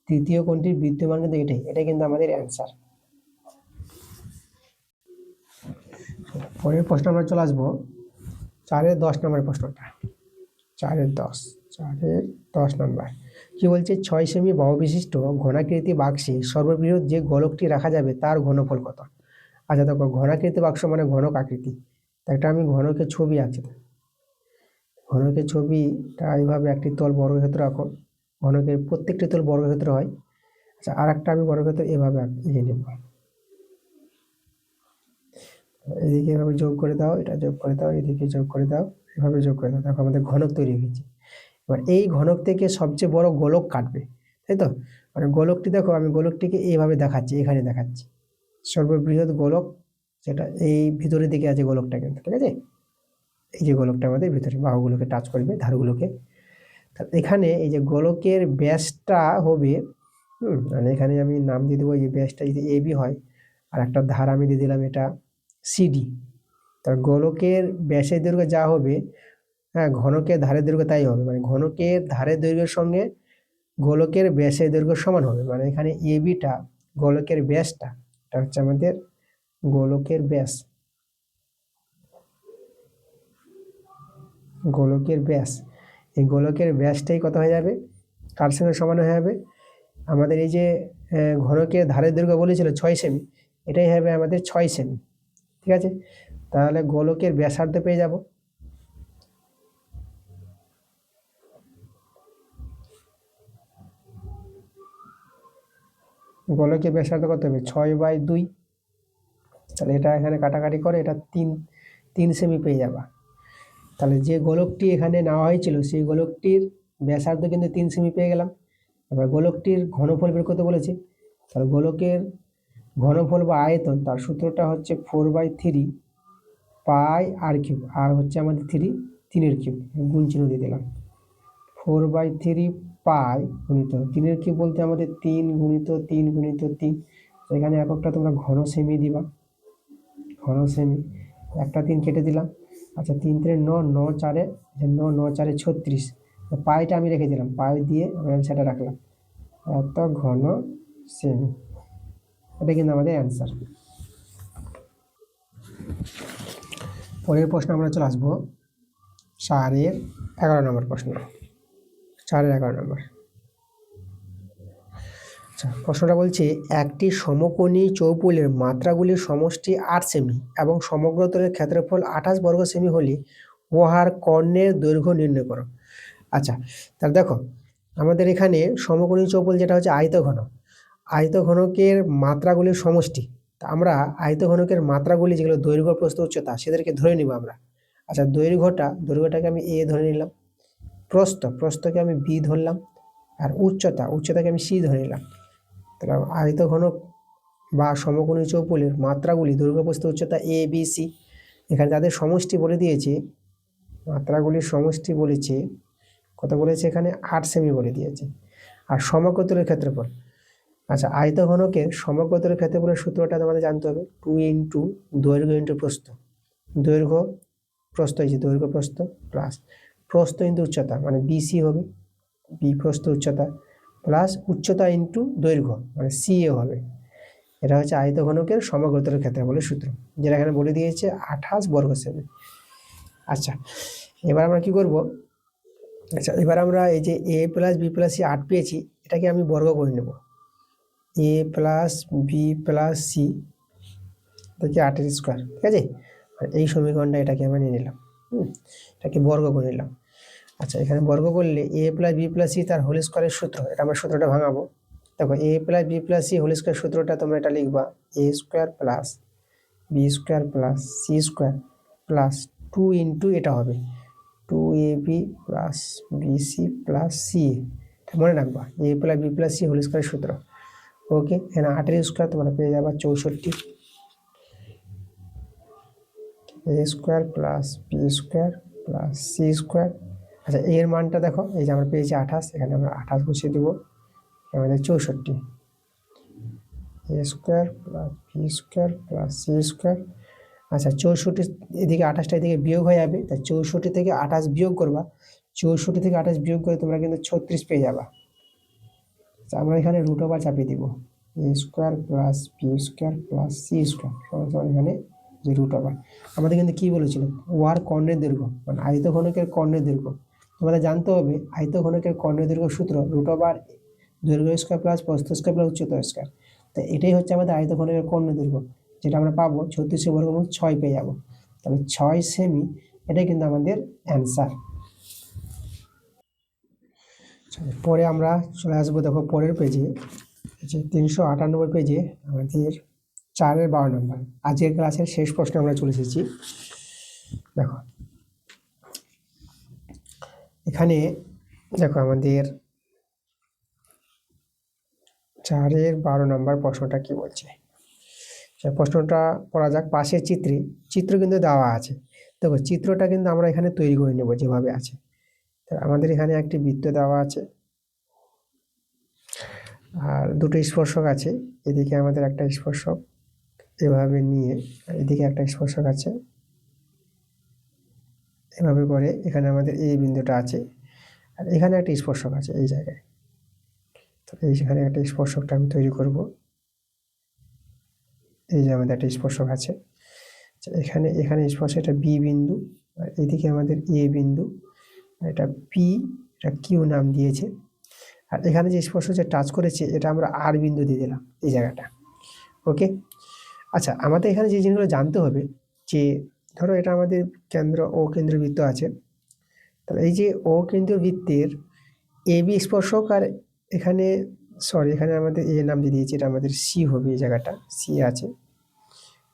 তৃতীয় কোণটির বৃত্তমান কিন্তু এটাই কিন্তু আমাদের অ্যান্সার। পরের প্রশ্ন আমরা চলে আসবো 4-এর 10 নম্বরের প্রশ্নটা। 4-এর 10 নম্বর কি বলছে, 6 সেমি বহুবিশিষ্ট ঘনাকৃতি বাক্সে সর্ববৃহৎ যে গোলকটি রাখা যাবে তার ঘনফল কত? আচ্ছা দেখো, ঘনাকৃতি বাক্স মানে ঘনক আকৃতি। একটা আমি ঘনকের ছবি আঁকছি, ঘনকের ছবিটা এইভাবে একটি তল বর্গক্ষেত্র আঁকো, ঘনকের প্রত্যেকটি তল বর্গক্ষেত্র হয়। আচ্ছা, আর একটা আমি বর্গক্ষেত্র এভাবে এঁকে নেব, এদিকে এভাবে যোগ করে দাও, এটা যোগ করে দাও, এদিকে যোগ করে দাও, এভাবে যোগ করে দাও। দেখো আমাদের ঘনক তৈরি হয়েছে। এবার এই ঘনক থেকে সবচেয়ে বড় গোলক কাটবে, তাই তো? মানে গোলকটি দেখো, আমি গোলকটিকে এইভাবে দেখাচ্ছি, এখানে দেখাচ্ছি সর্ববৃহৎ গোলক, যেটা এই ভিতরের দিকে আছে গোলকটা, কিন্তু ঠিক আছে, এই যে গোলকটা আমাদের ভিতরে বাহুগুলোকে টাচ করবে, ধারগুলোকে। এখানে এই যে গোলকের ব্যাসটা হবে, মানে এখানে আমি নাম দিয়ে দেবো, এই ব্যাসটা যদি এবি হয়, আর একটা ধার আমি দিয়ে দিলাম এটা সিডি। তার গোলকের ব্যাসের দৈর্ঘ্য যা হবে, হ্যাঁ, ঘনকের ধারের দৈর্ঘ্য তাই হবে, মানে ঘনকের ধারের দৈর্ঘ্যের সঙ্গে গোলকের ব্যাসের দৈর্ঘ্য সমান হবে। মানে এখানে এবিটা গোলকের ব্যাসটা, এটা হচ্ছে আমাদের গোলকের ব্যাস, গোলকের ব্যাস। এই গোলকের ব্যাসটাই কত হয়ে যাবে, কার সঙ্গে সমান হয়ে যাবে, আমাদের এই যে ঘনকের ধারের দৈর্ঘ্য বলেছিল 6 সেমি, এটাই হবে আমাদের 6 সেমি, ঠিক আছে। তাহলে গোলকের ব্যাসার্ধ পেয়ে যাব, গোলকের ব্যাসার্ধ কত হবে 6/2, তাহলে এটা এখানে কাটাকাটি করে এটা 3 সেমি পেয়ে যাবা। তাহলে যে গোলকটি এখানে নেওয়া হয়েছিল সেই গোলকটির ব্যাসার্ধ কিন্তু 3 সেমি পেয়ে গেলাম। এবার গোলকটির ঘনফল বের করতে বলেছি, তাহলে গোলকের ঘনফল বা আয়তন, তার সূত্রটা হচ্ছে 4/3 পাই আর কিউব, আর হচ্ছে আমাদের 3 কিউব, গুণ চিহ্ন দিয়ে দিলাম। 4/3 পাই গুণিত 3 কিউব বলতে আমাদের 3 গুণিত 3 গুণিত 3, এখানে এককটা তোমরা ঘন সেমি দিবা, ঘন সেমি, একটা 3 কেটে দিলাম। আচ্ছা 3 3 9, 9 4 9, 9 4 36, পাইটা আমি রেখে দিলাম, পাই দিয়ে আমরা সেটা রাখলাম, এত ঘন সেমি। এটা কিন্তু আমাদের অ্যান্সার। পরের প্রশ্ন আমরা চলে আসবো 4-11 নম্বর প্রশ্ন, 4-11 নম্বর। আচ্ছা, প্রশ্নটা বলছে একটি সমকোণী চৌপলের মাত্রাগুলির সমষ্টি 8 সেমি এবং সমগ্র তলের ক্ষেত্রফল 28 বর্গ সেমি হলে উহার কর্ণের দৈর্ঘ্য নির্ণয় করো। আচ্ছা, তাহলে দেখো আমাদের এখানে সমকোণী চৌপল যেটা হচ্ছে আয়তঘন, আয়তঘনকের মাত্রাগুলির সমষ্টি। তা আমরা আয়তঘনকের মাত্রাগুলি যেগুলো দৈর্ঘ্য প্রস্থ উচ্চতা সেদেরকে ধরে নিব আমরা। আচ্ছা, দৈর্ঘ্যটাকে আমি এ ধরে নিলাম, প্রস্থকে আমি বি ধরলাম, আর উচ্চতাকে আমি সি ধরে নিলাম। তাহলে আয়তঘনক বা সমকোণী চৌপলের মাত্রাগুলি দৈর্ঘ্য প্রস্থ উচ্চতা এ বি সি, এখানে তাদের সমষ্টি বলে দিয়েছে, মাত্রাগুলির সমষ্টি বলেছে কত বলেছে এখানে 8 সেমি বলে দিয়েছে। আর সমকোণের ক্ষেত্রফল, আচ্ছা আয়তঘনকের সমকোণের ক্ষেত্রফলের সূত্রটা তোমাদের জানতে হবে, 2 ইন্টু দৈর্ঘ্য ইন্টু প্রস্থ, দৈর্ঘ্য প্রস্থ হয়েছে দৈর্ঘ্য প্রস্থ প্লাস প্রস্থ ইন্টু উচ্চতা, মানে বিসি হবে, বি প্রস্থ উচ্চতা প্লাস উচ্চতা ইন্টু দৈর্ঘ্য, মানে সিএ হবে। এটা হচ্ছে আয়তঘনকের সমগ্রতলের ক্ষেত্রফলের সূত্র, যেটা এখানে বলে দিয়েছে 28 বর্গ সেমি। আচ্ছা, এবার আমরা কি করব, আচ্ছা এবার আমরা এই যে A plus B plus C 8 পেয়েছি, এটাকে আমি বর্গ করে নেব, এ প্লাস বি প্লাস সি দেখি 8 স্কোয়ার, ঠিক আছে। আর এই সমীকরণটা এটাকে আমরা নিয়ে নিলাম, এটাকে বর্গ করে নিলাম। আচ্ছা, এখানে বর্গ করলে A plus B plus C তার হোল স্কোয়ারের সূত্র, এটা আমরা সূত্রটা ভাঙাবো। দেখো A plus B plus C whole square সূত্রটা তোমরা এটা লিখবা, A square plus B square plus C square plus 2 into এটা হবে 2ab plus BC plus C, এটা মনে রাখবা, A plus B plus C whole স্কোয়ারের সূত্র। ওকে, এখানে 8 স্কোয়ার তোমরা পেয়ে যাবা 64, এ square plus B square plus C square. আচ্ছা এর মানটা দেখো, এই যে আমরা পেয়েছি 28, এখানে আমরা 28 বসিয়ে দেবো, আমাদের 64, এ square plus B square plus C square. আচ্ছা 64 এদিকে 28টা এদিকে বিয়োগ হয়ে যাবে, তাই 64 থেকে 28 বিয়োগ করবা, 64 থেকে 28 বিয়োগ করে তোমরা কিন্তু 36 পেয়ে যাবা। আমরা এখানে রুট ওভার চাপিয়ে দিব, a square plus B square plus C square সমান এখানে যে রুট ওভার। আমাদের কিন্তু কী বলেছিল, ওয়ার কর্ণের দৈর্ঘ্য, মানে আয়তঘনকের কর্ণের দৈর্ঘ্য তোমাদের জানতে হবে। আয়তঘনকের কর্ণের দৈর্ঘ্য সূত্র রুট ওভার দৈর্ঘ্য স্কোয়ার প্লাস প্রস্থ স্কোয়ার প্লাস উচ্চতা স্কোয়ার। তো এটাই হচ্ছে আমাদের আয়তঘনকের কর্ণের দৈর্ঘ্য, যেটা আমরা পাবো 36 বর্গমূল 6 পেয়ে যাবো। তাহলে 6 সেমি, এটাই কিন্তু আমাদের অ্যান্সার। পরে আমরা চলে আসবো, দেখো পরের পেজে, 398 পেজে আমাদের 4-12 নম্বর আজকের ক্লাসের শেষ প্রশ্নে আমরা চলে এসেছি। দেখো এখানে দেখো আমাদের 4-12 নম্বর প্রশ্নটা কি বলছে। প্রশ্নটা করা যাক। পাশের চিত্র কিন্তু দেওয়া আছে। দেখো চিত্রটা কিন্তু আমরা এখানে তৈরি করে নেব যেভাবে আছে। আমাদের এখানে একটি বৃত্ত দেওয়া আছে আর দুটো স্পর্শক আছে। এদিকে আমাদের একটা স্পর্শক এভাবে নিয়ে, এদিকে একটা স্পর্শক আছে এভাবে করে। এখানে আমাদের এই বিন্দুটা আছে আর এখানে একটা স্পর্শক আছে এই জায়গায়। তো এইখানে একটা স্পর্শকটা আমি তৈরি করব। এই যে আমাদের একটা স্পর্শক আছে, এখানে স্পর্শ, এটা বি বিন্দু আর এদিকে আমাদের এ বিন্দু, এটা পি, এটা কিউ নাম দিয়েছে। আর এখানে যে স্পর্শ যে টাচ করেছে এটা আমরা আর বিন্দু দিয়ে দিলাম এই জায়গাটা। ওকে, আচ্ছা আমাদের এখানে যে জিনিসগুলো জানতে হবে যে ধরো এটা আমাদের কেন্দ্রবৃত্ত আছে। তাহলে এই যে ও কেন্দ্রবৃত্তের এ বি স্পর্শক আর এখানে এখানে আমাদের এ নাম দিয়ে দিয়েছি, এটা আমাদের সি হবে। এই জায়গাটা সি আছে,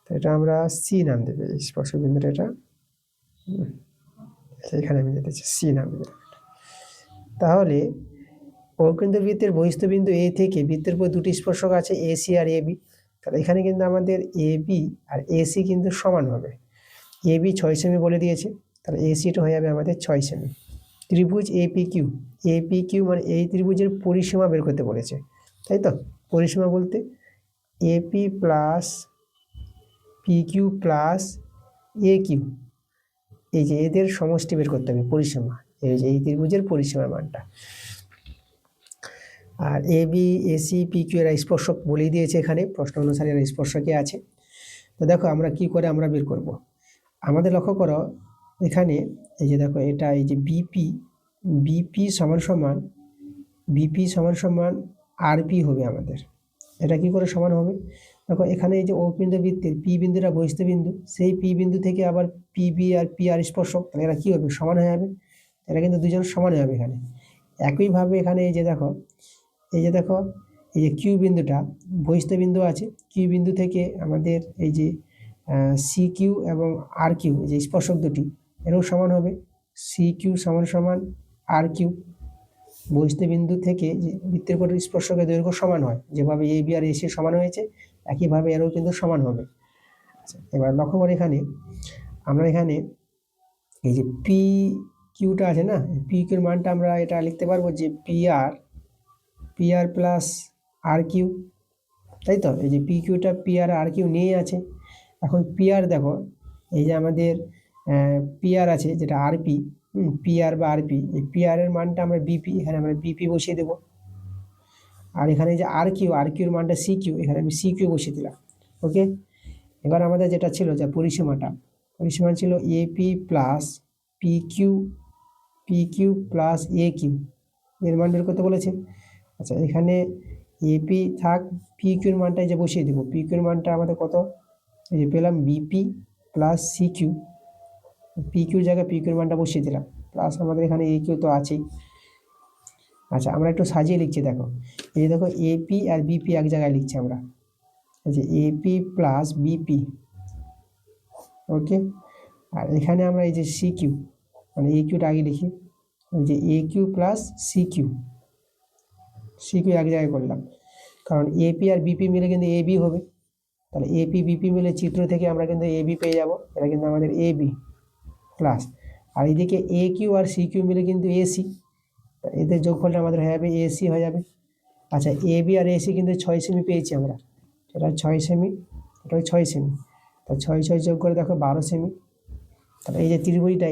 তো এটা আমরা সি নাম দেবে এই স্পর্শ বিন্দুটা। এটা এখানে আমি দিতেছি সি নাম দেবে। তাহলে ও কেন্দ্রবৃত্তের বহিস্থ বিন্দু এ থেকে বৃত্তের উপর দুটি স্পর্শক আছে A C R A B. তাহলে এখানে কিন্তু আমাদের A B R A C কিন্তু সমান হবে। এ বি 6 সেমি বলে দিয়েছে, তাহলে এ সিটা হয়ে যাবে আমাদের 6 সেমি। ত্রিভুজ এপি কিউ মানে এই ত্রিভুজের পরিসীমা বের করতে বলেছে, তাই তো। পরিসীমা বলতে AP plus P Q plus A Q, এই যে এদের সমষ্টি বের করতে হবে পরিসীমা, এই যে এই ত্রিভুজের পরিসীমার মানটা। আর A B AC P Q এরা স্পর্শক বলেই দিয়েছে এখানে, প্রশ্ন অনুসারে এরা স্পর্শকে আছে। তো দেখো আমরা কি করে আমরা বের করব। আমাদের লক্ষ্য করো এখানে এই যে দেখো এটা এই যে বিপি সমান সমান আরপি হবে আমাদের। এটা কি করে সমান হবে, দেখো এখানে এই যে ও কেন্দ্রবৃত্তের পি বিন্দুটা বহিস্থ বিন্দু, সেই পি বিন্দু থেকে আবার পিবি আর পি আর স্পর্শক, তাহলে এরা কি হবে সমান হয়ে যাবে। এরা কিন্তু দুজন সমান হয়ে যাবে এখানে। একইভাবে এখানে এই যে দেখো এই যে কিউ বিন্দুটা বহিস্থ বিন্দু আছে, কিউ বিন্দু থেকে আমাদের এই যে সি কিউ এবং আর কিউ যে স্পর্শক দুটি এরও সমান হবে। সি কিউ সমান আর কিউ, বহিস্থ বিন্দু থেকে যে বৃত্তের উপর স্পর্শকের দৈর্ঘ্য সমান হয়, যেভাবে এ বি আর এসি সমান হয়েছে একইভাবে এরও কিন্তু সমান হবে। এবার লক্ষ্য করে আমরা এখানে এই যে পি কিউটা আছে না, পি কিউর মানটা আমরা এটা লিখতে পারবো যে পি আর প্লাস আর কিউ, তাই তো। এই যে পি কিউটা পি আর কিউ নিয়েই আছে। এখন পি আর দেখো এই যে আমাদের পি আর আছে যেটা আরপি, পি আর বা আরপি, এই পি আর এর মানটা আমরা বিপি, এখানে আমরা বিপি বসিয়ে দেবো। আর এখানে যে আর কিউর মানটা সি কিউ, এখানে আমি সি কিউ বসিয়ে দিলাম। ওকে, এবার আমাদের যেটা ছিল যে পরিসীমা ছিল AP plus P Q plus A Q, এর মান বের করতে বলেছে। আচ্ছা এখানে এপি থাক, পি কিউর মানটা যে বসিয়ে দেবো। পি কিউর মানটা আমাদের কত, এই যে পেলাম BP plus C Q, P কিউর জায়গায় পি কিউর মানটা বসিয়ে দিলাম, প্লাস আমাদের এখানে এ কিউ তো আছেই। আচ্ছা আমরা একটু সাজিয়ে লিখছি, দেখো এই যে দেখো এপি আর বিপি এক জায়গায় লিখছি আমরা, এই যে এপি প্লাস বিপি। ওকে, আর এখানে আমরা এই যে সি কিউ মানে এ কিউটা আগে লিখি, এই যে এ কিউ প্লাস সি কিউ এক জায়গায় করলাম, কারণ এপি আর বিপি মিলে কিন্তু এ বি হবে। তাহলে এপি বিপি মিলে চিত্র থেকে আমরা কিন্তু এ বি পেয়ে যাব, এটা কিন্তু আমাদের এ বি প্লাস, আর এইদিকে এ কিউ আর সি কিউ মিলে কিন্তু এসি, এদের যোগফলটা আমাদের হয়ে যাবে এসি হয়ে যাবে। আচ্ছা এ বি আর এসি কিন্তু 6 সেমি পেয়েছি আমরা, এটা 6 সেমি, এটা 6 সেমি, তা 6 যোগ করে দেখো 12 সেমি। তাহলে এই যে ত্রিভুজটা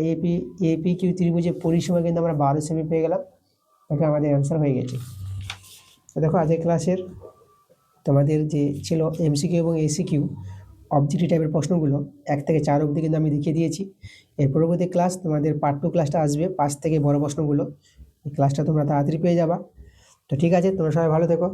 এপি কিউ ত্রিভুজের পরিসীমা কিন্তু আমরা 12 সেমি পেয়ে গেলাম। দেখো আমাদের অ্যান্সার হয়ে গেছে। তো দেখো আজকের ক্লাসের তোমাদের যে ছিল এমসিকিউ এবং এসিকিউ অবজেক্টিভ টাইপের প্রশ্নগুলো 1 থেকে 4 অবধি কিন্তু আমি দেখিয়ে দিয়েছি। এর পরবর্তী ক্লাস তোমাদের পার্ট 2 ক্লাসটা আসবে 5 থেকে বড় প্রশ্নগুলো, এই ক্লাসটা তোমরা তাড়াতাড়ি পেয়ে যাবা। তো ঠিক আছে, তোমরা সবাই ভালো থেকো।